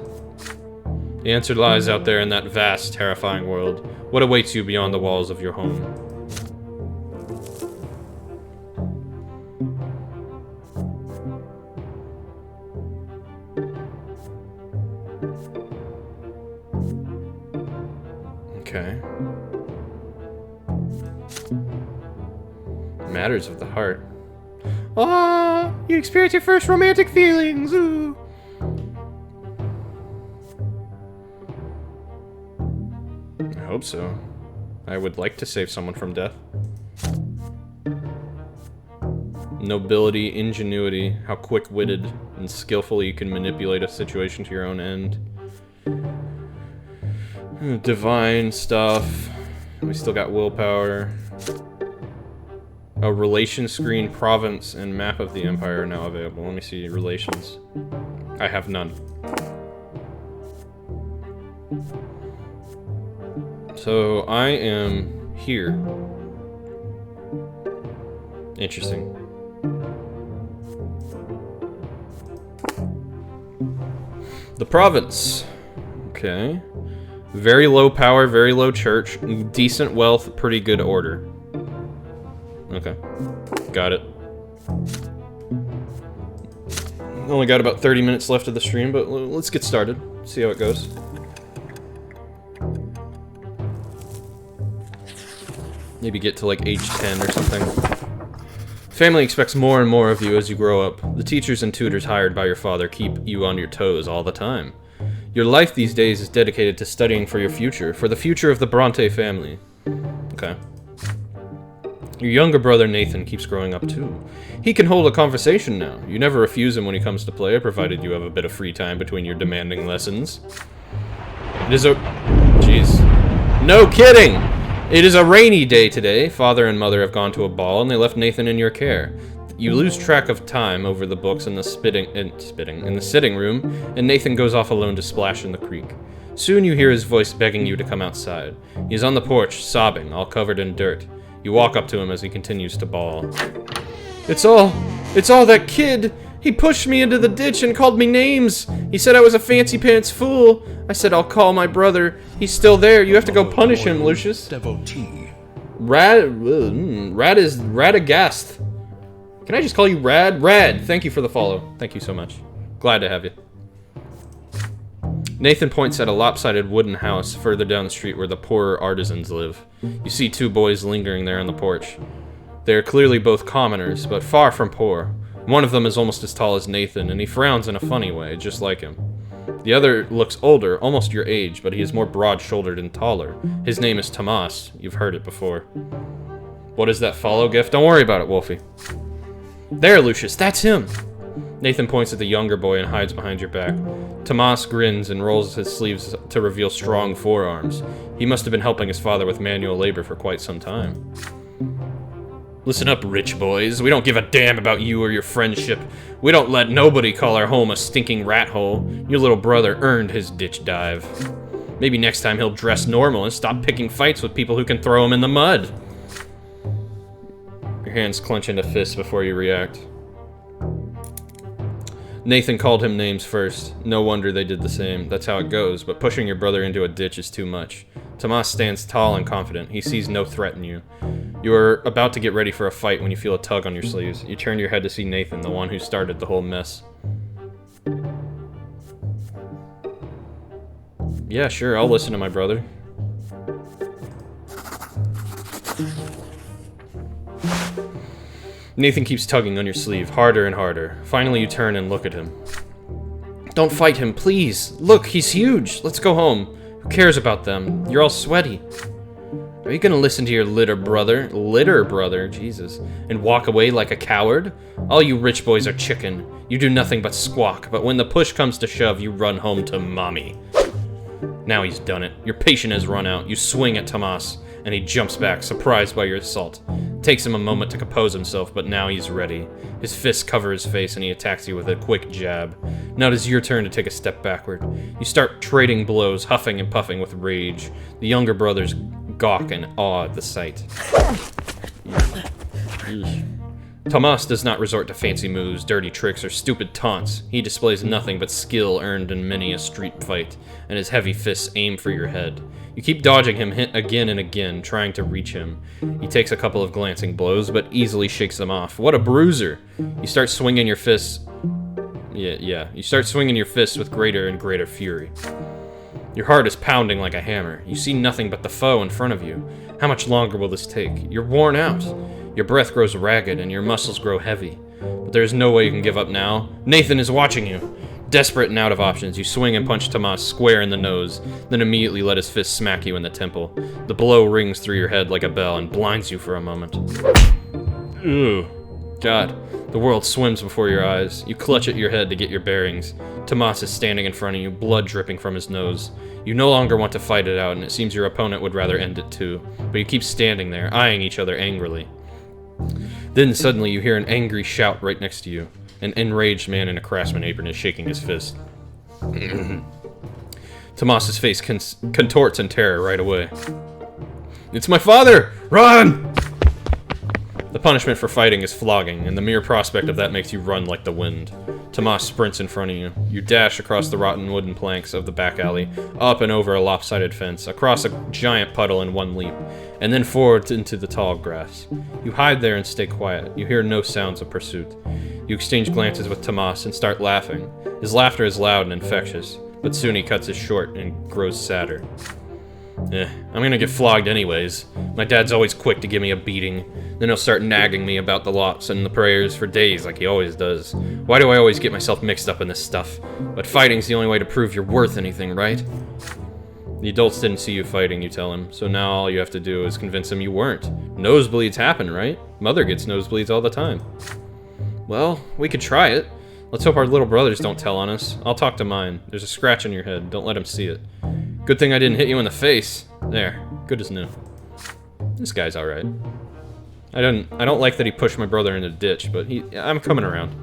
The answer lies out there in that vast, terrifying world. What awaits you beyond the walls of your home? Okay. Matters of the heart. Ah, you experience your first romantic feelings. Ooh. I hope so. I would like to save someone from death. Nobility, ingenuity, how quick-witted and skillfully you can manipulate a situation to your own end. Divine stuff. We still got willpower. A relation screen, province, and map of the empire are now available. Let me see relations. I have none. So I am here. Interesting. The province. Okay. Very low power, very low church, decent wealth, pretty good order. Okay. Got it. Only got about 30 minutes left of the stream, but let's get started. See how it goes. Maybe get to like age 10 or something. Family expects more and more of you as you grow up. The teachers and tutors hired by your father keep you on your toes all the time. Your life these days is dedicated to studying for your future, for the future of the Brante family. Okay. Your younger brother Nathan keeps growing up too. He can hold a conversation now. You never refuse him when he comes to play, provided you have a bit of free time between your demanding lessons. It is a... Jeez. No kidding! It is a rainy day today. Father and mother have gone to a ball, and they left Nathan in your care. You lose track of time over the books in the in the sitting room, and Nathan goes off alone to splash in the creek. Soon you hear his voice begging you to come outside. He is on the porch, sobbing, all covered in dirt. You walk up to him as he continues to bawl. It's all that kid! He pushed me into the ditch and called me names! He said I was a fancy pants fool! I said I'll call my brother. He's still there. You have to go punish him, Lucius. Devotee. Radagast. Can I just call you Rad? Rad, thank you for the follow. Thank you so much. Glad to have you. Nathan points at a lopsided wooden house further down the street where the poorer artisans live. You see two boys lingering there on the porch. They are clearly both commoners, but far from poor. One of them is almost as tall as Nathan, and he frowns in a funny way, just like him. The other looks older, almost your age, but he is more broad-shouldered and taller. His name is Tomas. You've heard it before. What is that follow gift? Don't worry about it, Wolfie. There, Lucius, that's him! Nathan points at the younger boy and hides behind your back. Tomas grins and rolls his sleeves to reveal strong forearms. He must have been helping his father with manual labor for quite some time. Listen up, rich boys. We don't give a damn about you or your friendship. We don't let nobody call our home a stinking rat hole. Your little brother earned his ditch dive. Maybe next time he'll dress normal and stop picking fights with people who can throw him in the mud. Your hands clench into fists before you react. Nathan called him names first. No wonder they did the same. That's how it goes, but pushing your brother into a ditch is too much. Tomas stands tall and confident. He sees no threat in you. You are about to get ready for a fight when you feel a tug on your sleeves. You turn your head to see Nathan, the one who started the whole mess. Yeah, sure, I'll listen to my brother. Nathan keeps tugging on your sleeve, harder and harder. Finally, you turn and look at him. Don't fight him, please! Look, he's huge! Let's go home. Who cares about them? You're all sweaty. Are you gonna listen to your litter brother, Jesus, and walk away like a coward? All you rich boys are chicken. You do nothing but squawk, but when the push comes to shove, you run home to mommy. Now he's done it. Your patience has run out. You swing at Tomas, and he jumps back, surprised by your assault. It takes him a moment to compose himself, but now he's ready. His fists cover his face, and he attacks you with a quick jab. Now it is your turn to take a step backward. You start trading blows, huffing and puffing with rage. The younger brothers gawk in awe at the sight. Tomas does not resort to fancy moves, dirty tricks, or stupid taunts. He displays nothing but skill earned in many a street fight, and his heavy fists aim for your head. You keep dodging him again and again, trying to reach him. He takes a couple of glancing blows, but easily shakes them off. What a bruiser! You start swinging your fists... You start swinging your fists with greater and greater fury. Your heart is pounding like a hammer. You see nothing but the foe in front of you. How much longer will this take? You're worn out. Your breath grows ragged and your muscles grow heavy. But there is no way you can give up now. Nathan is watching you. Desperate and out of options, you swing and punch Tomas square in the nose, then immediately let his fist smack you in the temple. The blow rings through your head like a bell and blinds you for a moment. Ugh. God. The world swims before your eyes. You clutch at your head to get your bearings. Tomas is standing in front of you, blood dripping from his nose. You no longer want to fight it out, and it seems your opponent would rather end it too. But you keep standing there, eyeing each other angrily. Then suddenly you hear an angry shout right next to you. An enraged man in a craftsman apron is shaking his fist. Tomas's face contorts in terror right away. It's my father! Run! The punishment for fighting is flogging, and the mere prospect of that makes you run like the wind. Tomas sprints in front of you. You dash across the rotten wooden planks of the back alley, up and over a lopsided fence, across a giant puddle in one leap, and then forward into the tall grass. You hide there and stay quiet. You hear no sounds of pursuit. You exchange glances with Tomas and start laughing. His laughter is loud and infectious, but soon he cuts it short and grows sadder. I'm gonna get flogged anyways. My dad's always quick to give me a beating. Then he'll start nagging me about the lots and the prayers for days like he always does. Why do I always get myself mixed up in this stuff? But fighting's the only way to prove you're worth anything, right? The adults didn't see you fighting, you tell him, so now all you have to do is convince him you weren't. Nosebleeds happen, right? Mother gets nosebleeds all the time. Well, we could try it. Let's hope our little brothers don't tell on us. I'll talk to mine. There's a scratch on your head. Don't let him see it. Good thing I didn't hit you in the face. There. Good as new. This guy's alright. I don't like that he pushed my brother in the ditch, but I'm coming around.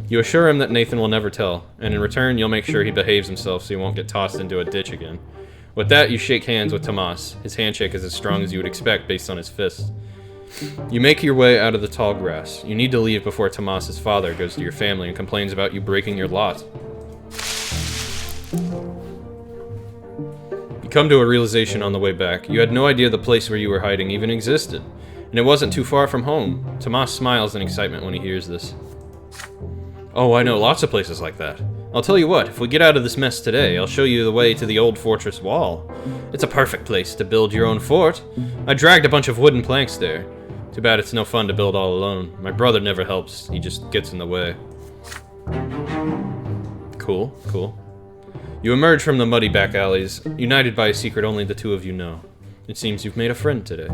You assure him that Nathan will never tell, and in return you'll make sure he behaves himself so he won't get tossed into a ditch again. With that, you shake hands with Tomas. His handshake is as strong as you would expect based on his fist. You make your way out of the tall grass. You need to leave before Tomas's father goes to your family and complains about you breaking your lot. You come to a realization on the way back. You had no idea the place where you were hiding even existed, and it wasn't too far from home. Tomas smiles in excitement when he hears this. Oh, I know lots of places like that. I'll tell you what, if we get out of this mess today, I'll show you the way to the old fortress wall. It's a perfect place to build your own fort. I dragged a bunch of wooden planks there. Too bad it's no fun to build all alone. My brother never helps, he just gets in the way. Cool, cool. You emerge from the muddy back alleys, united by a secret only the two of you know. It seems you've made a friend today.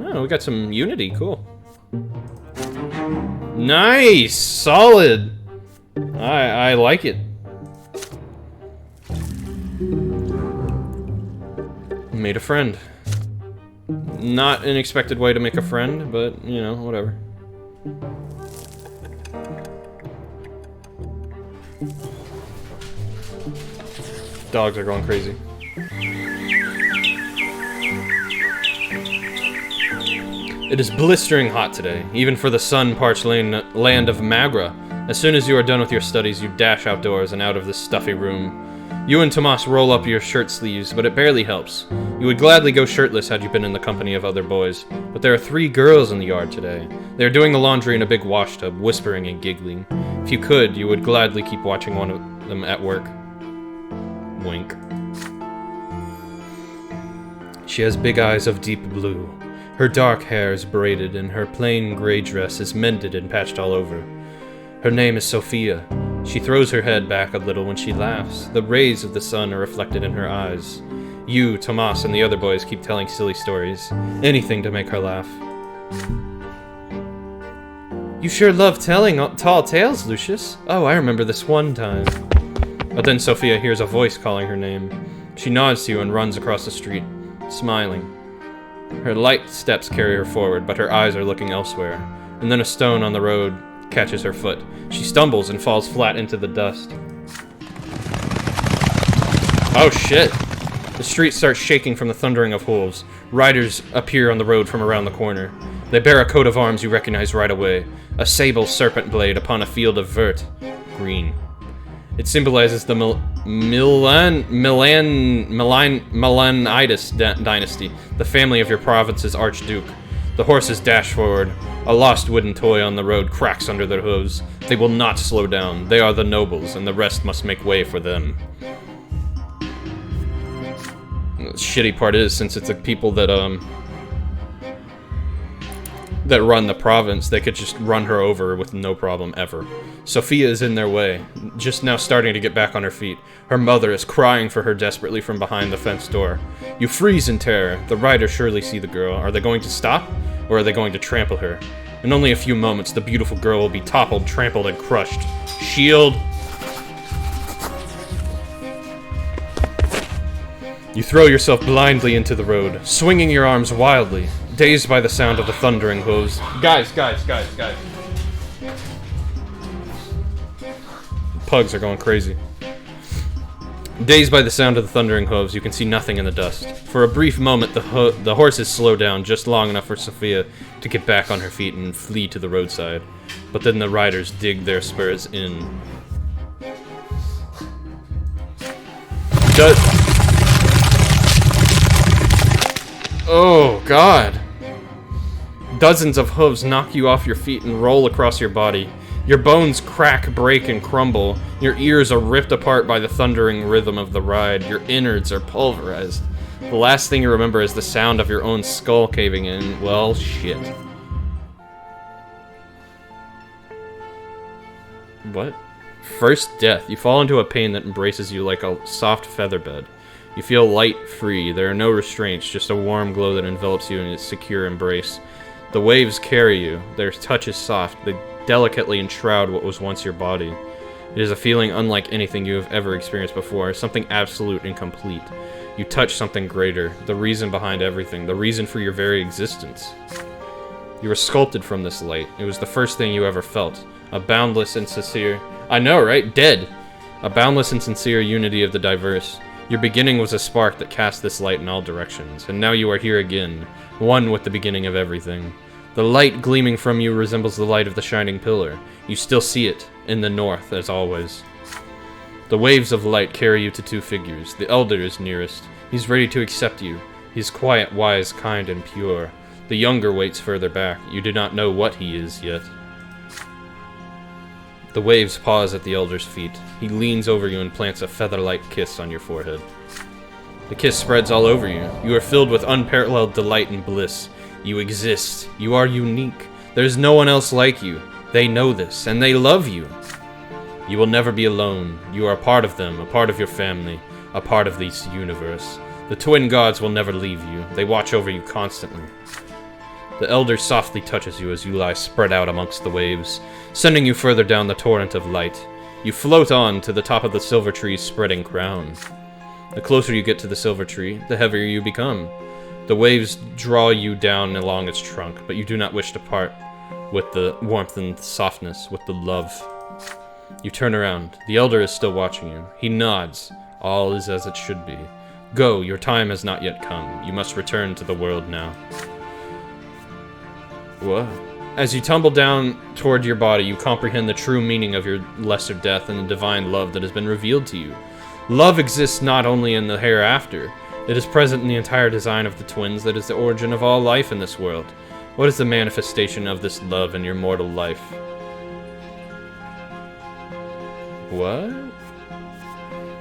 Oh, we got some unity, cool. Nice! Solid! I like it. Made a friend. Not an expected way to make a friend, but, you know, whatever. Dogs are going crazy. It is blistering hot today, even for the sun-parched land of Magra. As soon as you are done with your studies, you dash outdoors and out of this stuffy room. You and Tomas roll up your shirt sleeves, but it barely helps. You would gladly go shirtless had you been in the company of other boys, but there are 3 girls in the yard today. They are doing the laundry in a big wash tub, whispering and giggling. If you could, you would gladly keep watching one of them at work. Wink. She has big eyes of deep blue. Her dark hair is braided, and her plain gray dress is mended and patched all over. Her name is Sophia. She throws her head back a little when she laughs. The rays of the sun are reflected in her eyes. You, Tomas, and the other boys keep telling silly stories. Anything to make her laugh. You sure love telling tall tales, Lucius. Oh, I remember this one time. But then Sophia hears a voice calling her name. She nods to you and runs across the street, smiling. Her light steps carry her forward, but her eyes are looking elsewhere. And then a stone on the road catches her foot. She stumbles and falls flat into the dust. Oh shit! The street starts shaking from the thundering of hooves. Riders appear on the road from around the corner. They bear a coat of arms you recognize right away. A sable serpent blade upon a field of vert. Green. It symbolizes the Milanitis dynasty, the family of your province's archduke. The horses dash forward. A lost wooden toy on the road cracks under their hooves. They will not slow down. They are the nobles, and the rest must make way for them. The shitty part is, since it's the people that run the province, they could just run her over with no problem ever. Sophia is in their way, just now starting to get back on her feet. Her mother is crying for her desperately from behind the fence door. You freeze in terror. The riders surely see the girl. Are they going to stop, or are they going to trample her? In only a few moments, the beautiful girl will be toppled, trampled, and crushed. Shield! You throw yourself blindly into the road, swinging your arms wildly, dazed by the sound of the thundering hooves. Guys. Pugs are going crazy. Dazed by the sound of the thundering hooves, you can see nothing in the dust. For a brief moment, the horses slow down just long enough for Sophia to get back on her feet and flee to the roadside. But then the riders dig their spurs in. Oh, God. Dozens of hooves knock you off your feet and roll across your body. Your bones crack, break, and crumble. Your ears are ripped apart by the thundering rhythm of the ride. Your innards are pulverized. The last thing you remember is the sound of your own skull caving in. Well, shit. What? First death. You fall into a pain that embraces you like a soft feather bed. You feel light, free. There are no restraints, just a warm glow that envelops you in its secure embrace. The waves carry you. Their touch is soft. They delicately enshroud what was once your body. It is a feeling unlike anything you have ever experienced before, something absolute and complete. You touch something greater, the reason behind everything, the reason for your very existence. You were sculpted from this light. It was the first thing you ever felt. A boundless and sincere... I know, right? Dead! A boundless and sincere unity of the diverse. Your beginning was a spark that cast this light in all directions, and now you are here again, one with the beginning of everything. The light gleaming from you resembles the light of the shining pillar. You still see it, in the north, as always. The waves of light carry you to 2 figures. The elder is nearest. He's ready to accept you. He's quiet, wise, kind, and pure. The younger waits further back. You do not know what he is yet. The waves pause at the elder's feet. He leans over you and plants a feather-like kiss on your forehead. The kiss spreads all over you. You are filled with unparalleled delight and bliss. You exist. You are unique. There's no one else like you. They know this, and they love you. You will never be alone. You are a part of them, a part of your family, a part of this universe. The twin gods will never leave you. They watch over you constantly. The elder softly touches you as you lie spread out amongst the waves, sending you further down the torrent of light. You float on to the top of the silver tree's spreading crown. The closer you get to the silver tree, the heavier you become. The waves draw you down along its trunk, but you do not wish to part with the warmth and softness, with the love. You turn around. The elder is still watching you. He nods. All is as it should be. Go, your time has not yet come. You must return to the world now. What? As you tumble down toward your body, you comprehend the true meaning of your lesser death and the divine love that has been revealed to you. Love exists not only in the hereafter, it is present in the entire design of the twins that is the origin of all life in this world. What is the manifestation of this love in your mortal life? What?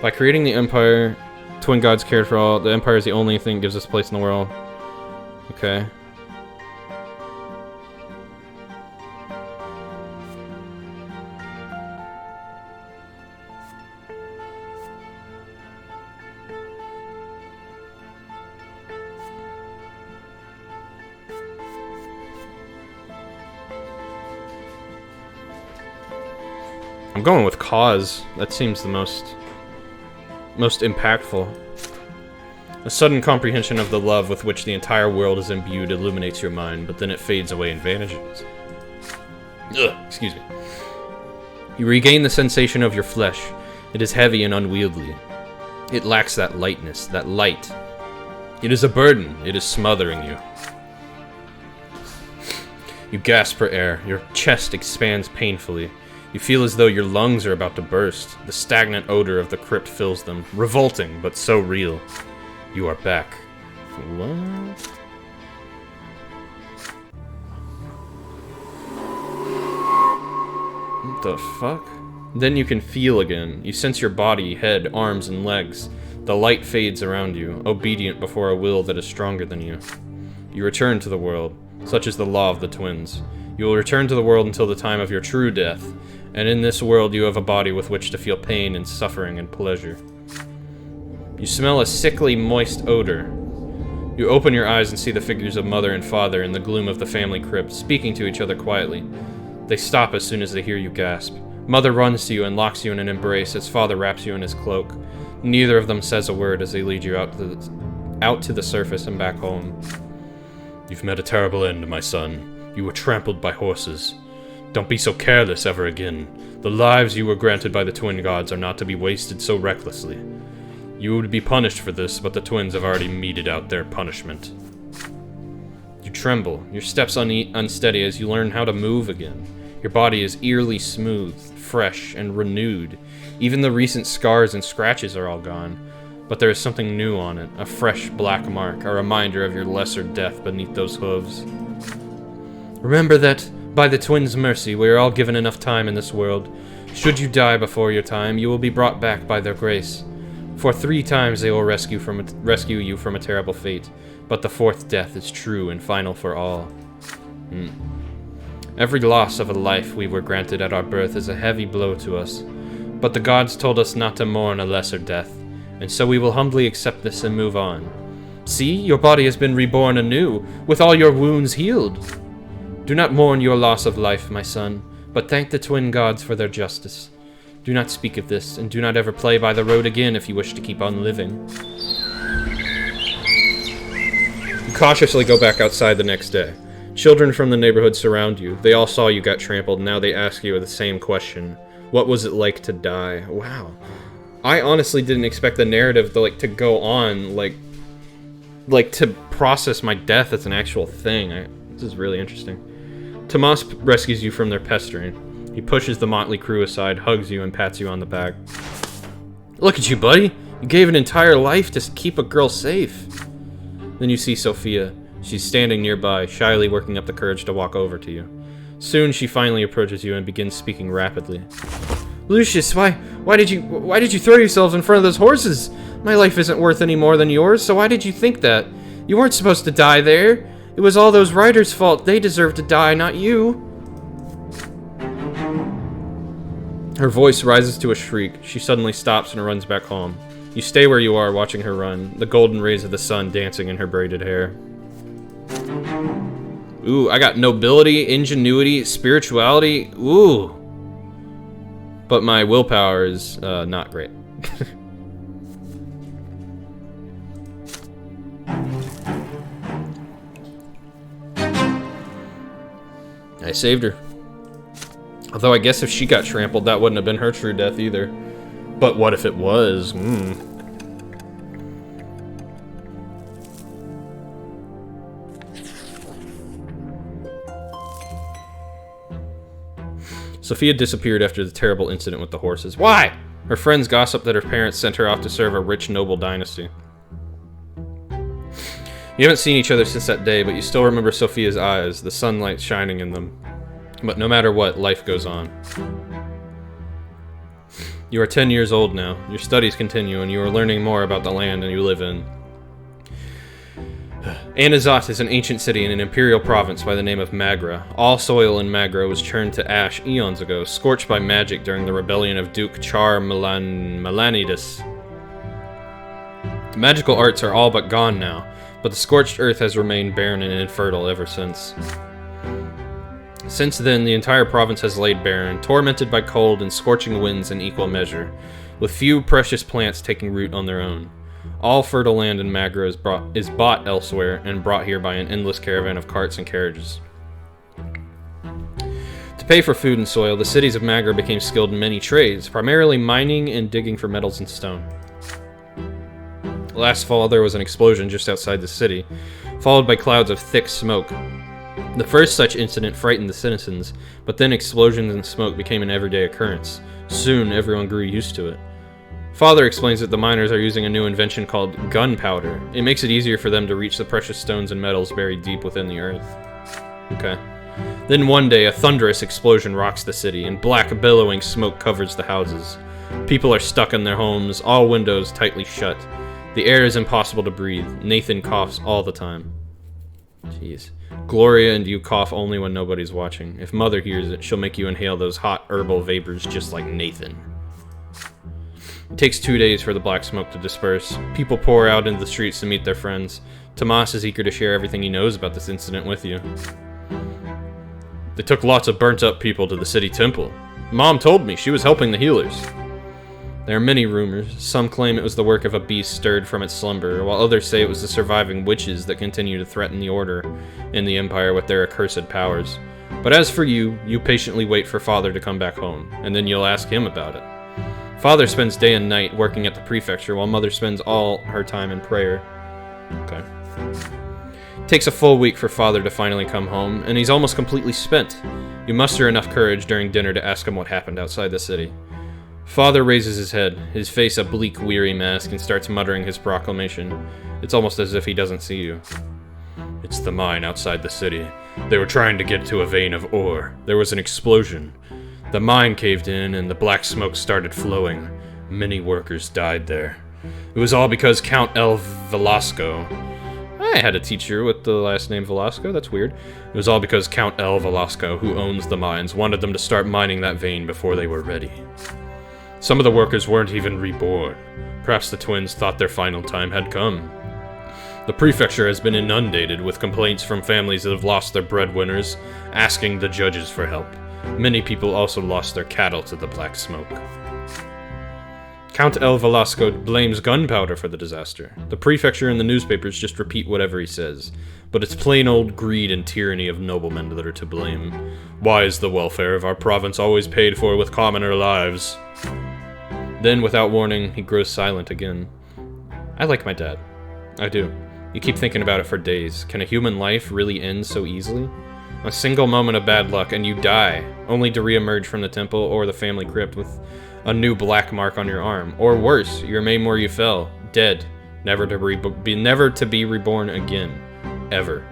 By creating the Empire, twin gods cared for all. The Empire is the only thing that gives us a place in the world. Okay. I'm going with cause. That seems the most impactful. A sudden comprehension of the love with which the entire world is imbued illuminates your mind, but then it fades away and vanishes. Ugh, excuse me. You regain the sensation of your flesh. It is heavy and unwieldy. It lacks that lightness, that light. It is a burden. It is smothering you. You gasp for air. Your chest expands painfully. You feel as though your lungs are about to burst. The stagnant odor of the crypt fills them. Revolting, but so real. You are back. What? What the fuck? Then you can feel again. You sense your body, head, arms, and legs. The light fades around you, obedient before a will that is stronger than you. You return to the world. Such is the law of the twins. You will return to the world until the time of your true death, and in this world you have a body with which to feel pain and suffering and pleasure. You smell a sickly, moist odor. You open your eyes and see the figures of mother and father in the gloom of the family crypt, speaking to each other quietly. They stop as soon as they hear you gasp. Mother runs to you and locks you in an embrace as father wraps you in his cloak. Neither of them says a word as they lead you out to the surface and back home. You've met a terrible end, my son. You were trampled by horses. Don't be so careless ever again. The lives you were granted by the twin gods are not to be wasted so recklessly. You would be punished for this, but the twins have already meted out their punishment. You tremble, your steps unsteady as you learn how to move again. Your body is eerily smooth, fresh, and renewed. Even the recent scars and scratches are all gone, but there is something new on it, a fresh black mark, a reminder of your lesser death beneath those hooves. Remember that, by the twins' mercy, we are all given enough time in this world. Should you die before your time, you will be brought back by their grace. For 3 times they will rescue you from a terrible fate, but the 4th death is true and final for all. Every loss of a life we were granted at our birth is a heavy blow to us, but the gods told us not to mourn a lesser death, and so we will humbly accept this and move on. See, your body has been reborn anew, with all your wounds healed. Do not mourn your loss of life, my son, but thank the twin gods for their justice. Do not speak of this, and do not ever play by the road again if you wish to keep on living. You cautiously go back outside the next day. Children from the neighborhood surround you. They all saw you got trampled, and now they ask you the same question. What was it like to die? Wow. I honestly didn't expect the narrative to go on, like to process my death as an actual thing. This is really interesting. Tomas rescues you from their pestering. He pushes the motley crew aside, hugs you, and pats you on the back. Look at you, buddy! You gave an entire life to keep a girl safe. Then you see Sophia. She's standing nearby, shyly working up the courage to walk over to you. Soon she finally approaches you and begins speaking rapidly. Lucius, why did you throw yourselves in front of those horses? My life isn't worth any more than yours, so why did you think that? You weren't supposed to die there. It was all those riders' fault. They deserved to die, not you. Her voice rises to a shriek. She suddenly stops and runs back home. You stay where you are, watching her run, the golden rays of the sun dancing in her braided hair. Ooh, I got nobility, ingenuity, spirituality. Ooh. But my willpower is not great. I saved her. Although I guess if she got trampled, that wouldn't have been her true death either. But what if it was? Sophia disappeared after the terrible incident with the horses. Why? Her friends gossiped that her parents sent her off to serve a rich noble dynasty. You haven't seen each other since that day, but you still remember Sophia's eyes, the sunlight shining in them. But no matter what, life goes on. You are 10 years old now. Your studies continue, and you are learning more about the land you live in. Anazat is an ancient city in an imperial province by the name of Magra. All soil in Magra was turned to ash eons ago, scorched by magic during the rebellion of Duke Char Melanidas. The magical arts are all but gone now, but the scorched earth has remained barren and infertile ever since. Since then, the entire province has laid barren, tormented by cold and scorching winds in equal measure, with few precious plants taking root on their own. All fertile land in Magra is bought elsewhere and brought here by an endless caravan of carts and carriages. To pay for food and soil, the cities of Magra became skilled in many trades, primarily mining and digging for metals and stone. Last fall, there was an explosion just outside the city, followed by clouds of thick smoke. The first such incident frightened the citizens, but then explosions and smoke became an everyday occurrence. Soon, everyone grew used to it. Father explains that the miners are using a new invention called gunpowder. It makes it easier for them to reach the precious stones and metals buried deep within the earth. Okay. Then one day, a thunderous explosion rocks the city, and black, billowing smoke covers the houses. People are stuck in their homes, all windows tightly shut. The air is impossible to breathe. Nathan coughs all the time. Jeez. Gloria and you cough only when nobody's watching. If Mother hears it, she'll make you inhale those hot herbal vapors just like Nathan. It takes 2 days for the black smoke to disperse. People pour out into the streets to meet their friends. Tomas is eager to share everything he knows about this incident with you. They took lots of burnt-up people to the city temple. Mom told me she was helping the healers. There are many rumors. Some claim it was the work of a beast stirred from its slumber, while others say it was the surviving witches that continue to threaten the Order and the Empire with their accursed powers. But as for you, you patiently wait for Father to come back home, and then you'll ask him about it. Father spends day and night working at the prefecture, while Mother spends all her time in prayer. Okay. It takes a full week for Father to finally come home, and he's almost completely spent. You muster enough courage during dinner to ask him what happened outside the city. Father raises his head, his face a bleak, weary mask, and starts muttering his proclamation. It's almost as if he doesn't see you. It's the mine outside the city. They were trying to get to a vein of ore. There was an explosion. The mine caved in, and the black smoke started flowing. Many workers died there. It was all because Count El Velasco... I had a teacher with the last name Velasco, that's weird. It was all because Count El Velasco, who owns the mines, wanted them to start mining that vein before they were ready. Some of the workers weren't even reborn. Perhaps the twins thought their final time had come. The prefecture has been inundated with complaints from families that have lost their breadwinners, asking the judges for help. Many people also lost their cattle to the black smoke. Count El Velasco blames gunpowder for the disaster. The prefecture and the newspapers just repeat whatever he says, but it's plain old greed and tyranny of noblemen that are to blame. Why is the welfare of our province always paid for with commoner lives? Then, without warning, he grows silent again. I like my dad. I do. You keep thinking about it for days. Can a human life really end so easily? A single moment of bad luck and you die, only to re-emerge from the temple or the family crypt with a new black mark on your arm. Or worse, you're maimed where you fell, dead, never to be reborn again. Ever.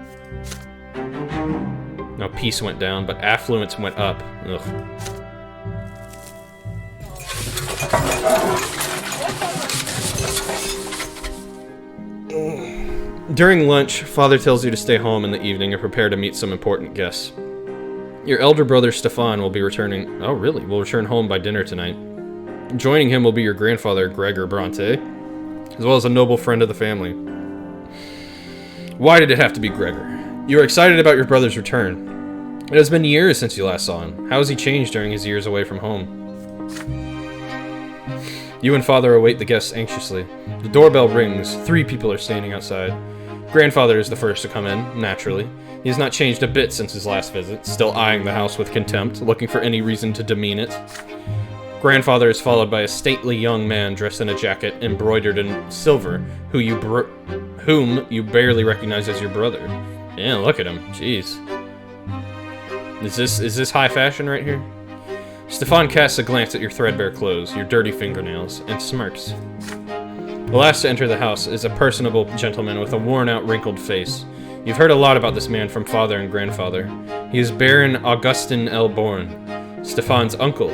Now peace went down, but affluence went up. Ugh. During lunch, Father tells you to stay home in the evening and prepare to meet some important guests. Your elder brother Stefan will be returning... Oh, really? Will return home by dinner tonight. Joining him will be your grandfather, Gregor Brante, as well as a noble friend of the family. Why did it have to be Gregor? You are excited about your brother's return. It has been years since you last saw him. How has he changed during his years away from home? You and father await the guests anxiously. The doorbell rings. 3 people are standing outside. Grandfather is the first to come in, naturally. He has not changed a bit since his last visit, still eyeing the house with contempt, looking for any reason to demean it. Grandfather is followed by a stately young man dressed in a jacket embroidered in silver, whom you barely recognize as your brother. Yeah, look at him. Jeez. Is this high fashion right here? Stefan casts a glance at your threadbare clothes, your dirty fingernails, and smirks. The last to enter the house is a personable gentleman with a worn-out, wrinkled face. You've heard a lot about this man from father and grandfather. He is Baron Augustin L. Born, Stefan's uncle,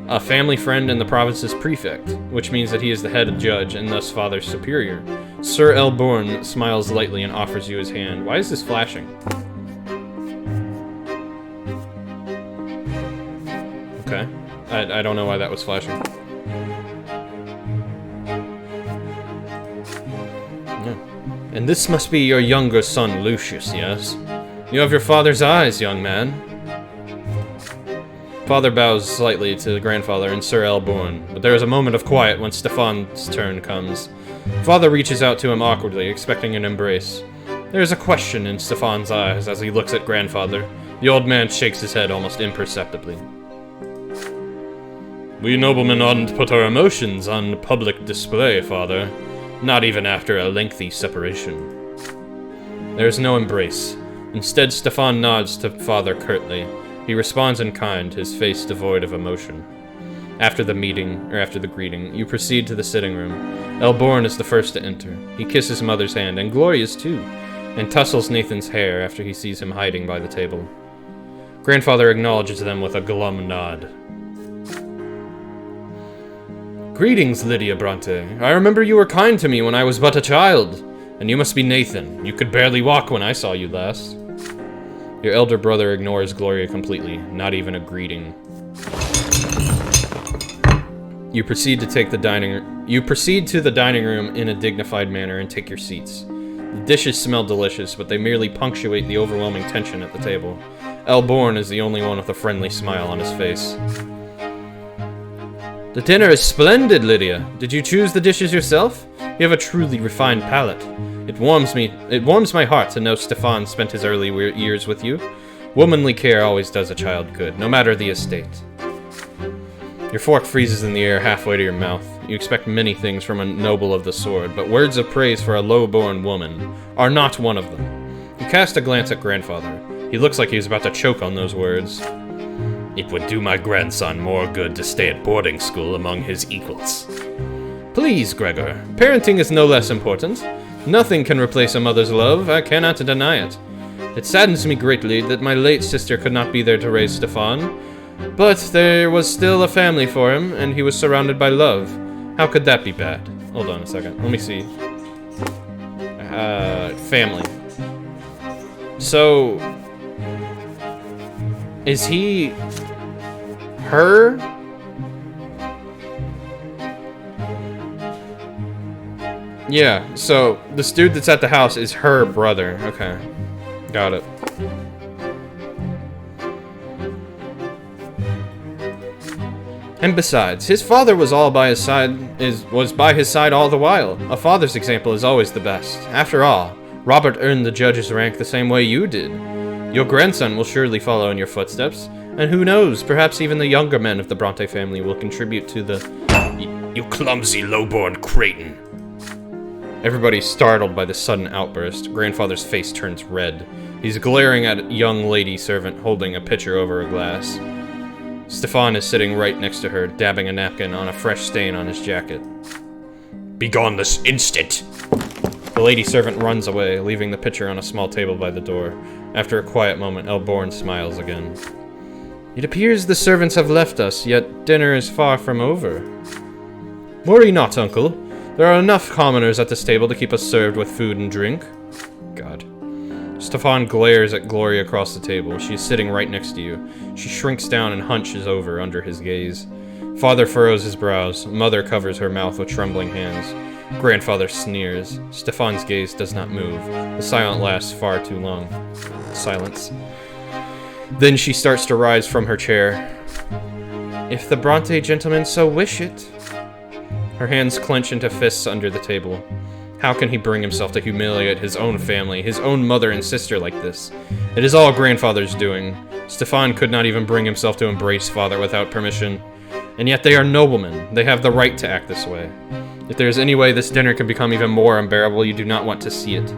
a family friend and the province's prefect, which means that he is the head judge and thus father's superior. Sir L. Born smiles lightly and offers you his hand. Why is this flashing? Okay. I don't know why that was flashing. And this must be your younger son, Lucius, yes? You have your father's eyes, young man. Father bows slightly to the grandfather and Sir Elborn, but there is a moment of quiet when Stefan's turn comes. Father reaches out to him awkwardly, expecting an embrace. There is a question in Stefan's eyes as he looks at grandfather. The old man shakes his head almost imperceptibly. We noblemen oughtn't put our emotions on public display, father. Not even after a lengthy separation. There is no embrace. Instead, Stefan nods to father curtly. He responds in kind, his face devoid of emotion. After the greeting, you proceed to the sitting room. Elborn is the first to enter. He kisses mother's hand, and Gloria's too, and tussles Nathan's hair after he sees him hiding by the table. Grandfather acknowledges them with a glum nod. Greetings, Lydia Brante. I remember you were kind to me when I was but a child. And you must be Nathan. You could barely walk when I saw you last. Your elder brother ignores Gloria completely, not even a greeting. You proceed to the dining room in a dignified manner and take your seats. The dishes smell delicious, but they merely punctuate the overwhelming tension at the table. Elborn is the only one with a friendly smile on his face. The dinner is splendid, Lydia. Did you choose the dishes yourself? You have a truly refined palate. It warms my heart to know Stefan spent his early years with you. Womanly care always does a child good, no matter the estate. Your fork freezes in the air halfway to your mouth. You expect many things from a noble of the sword, but words of praise for a low-born woman are not one of them. You cast a glance at grandfather. He looks like he was about to choke on those words. It would do my grandson more good to stay at boarding school among his equals. Please, Gregor. Parenting is no less important. Nothing can replace a mother's love. I cannot deny it. It saddens me greatly that my late sister could not be there to raise Stefan, but there was still a family for him, and he was surrounded by love. How could that be bad? Hold on a second. Let me see. Family. So... is he... her? Yeah, so this dude that's at the house is her brother. Okay. Got it. And besides, his father was by his side all the while. A father's example is always the best. After all, Robert earned the judge's rank the same way you did. Your grandson will surely follow in your footsteps, and who knows, perhaps even the younger men of the Brante family will contribute to the... You clumsy, low-born Creighton! Everybody's startled by this sudden outburst. Grandfather's face turns red. He's glaring at a young lady servant holding a pitcher over a glass. Stefan is sitting right next to her, dabbing a napkin on a fresh stain on his jacket. Begone this instant! The lady servant runs away, leaving the pitcher on a small table by the door. After a quiet moment, Elborn smiles again. It appears the servants have left us, yet dinner is far from over. Worry not, uncle. There are enough commoners at this table to keep us served with food and drink. God. Stefan glares at Gloria across the table. She is sitting right next to you. She shrinks down and hunches over under his gaze. Father furrows his brows. Mother covers her mouth with trembling hands. Grandfather sneers. Stefan's gaze does not move. The silence lasts far too long. Silence. Then she starts to rise from her chair. If the Brante gentlemen so wish it. Her hands clench into fists under the table. How can he bring himself to humiliate his own family, his own mother and sister like this? It is all Grandfather's doing. Stefan could not even bring himself to embrace Father without permission. And yet they are noblemen. They have the right to act this way. If there is any way this dinner can become even more unbearable, you do not want to see it.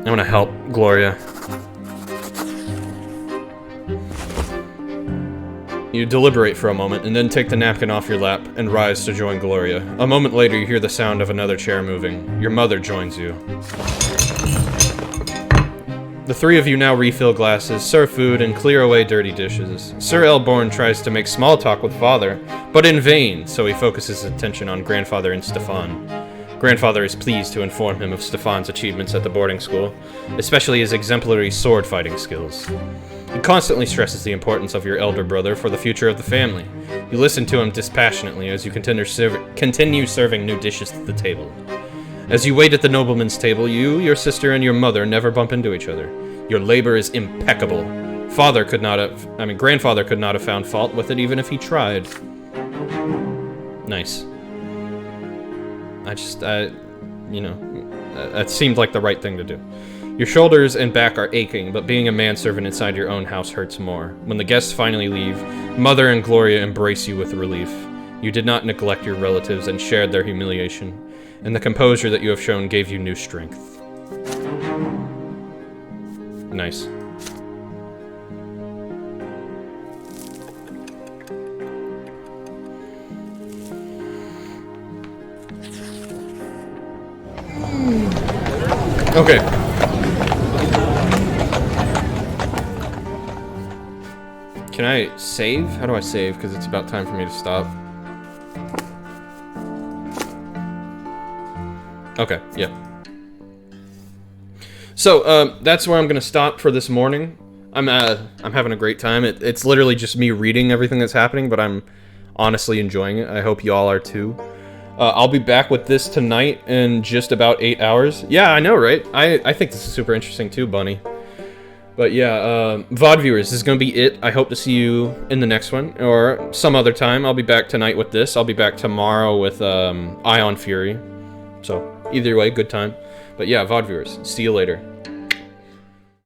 I want to help Gloria. You deliberate for a moment, and then take the napkin off your lap and rise to join Gloria. A moment later, you hear the sound of another chair moving. Your mother joins you. The three of you now refill glasses, serve food, and clear away dirty dishes. Sir Elborn tries to make small talk with Father, but in vain, so he focuses his attention on Grandfather and Stefan. Grandfather is pleased to inform him of Stefan's achievements at the boarding school, especially his exemplary sword-fighting skills. He constantly stresses the importance of your elder brother for the future of the family. You listen to him dispassionately as you continue serving new dishes at the table. As you wait at the nobleman's table, you, your sister, and your mother never bump into each other. Your labor is impeccable. Grandfather could not have found fault with it even if he tried. Nice. That seemed like the right thing to do. Your shoulders and back are aching, but being a manservant inside your own house hurts more. When the guests finally leave, Mother and Gloria embrace you with relief. You did not neglect your relatives and shared their humiliation, and the composure that you have shown gave you new strength. Nice. Okay. Can I save? How do I save? Because it's about time for me to stop. Okay, yeah. So, that's where I'm gonna stop for this morning. I'm having a great time. It's literally just me reading everything that's happening, but I'm honestly enjoying it. I hope you all are too. I'll be back with this tonight in just about 8 hours. Yeah, I know, right? I think this is super interesting too, Bunny. But yeah, VOD viewers, this is going to be it. I hope to see you in the next one, or some other time. I'll be back tonight with this. I'll be back tomorrow with Ion Fury. So, either way, good time. But yeah, VOD viewers, see you later.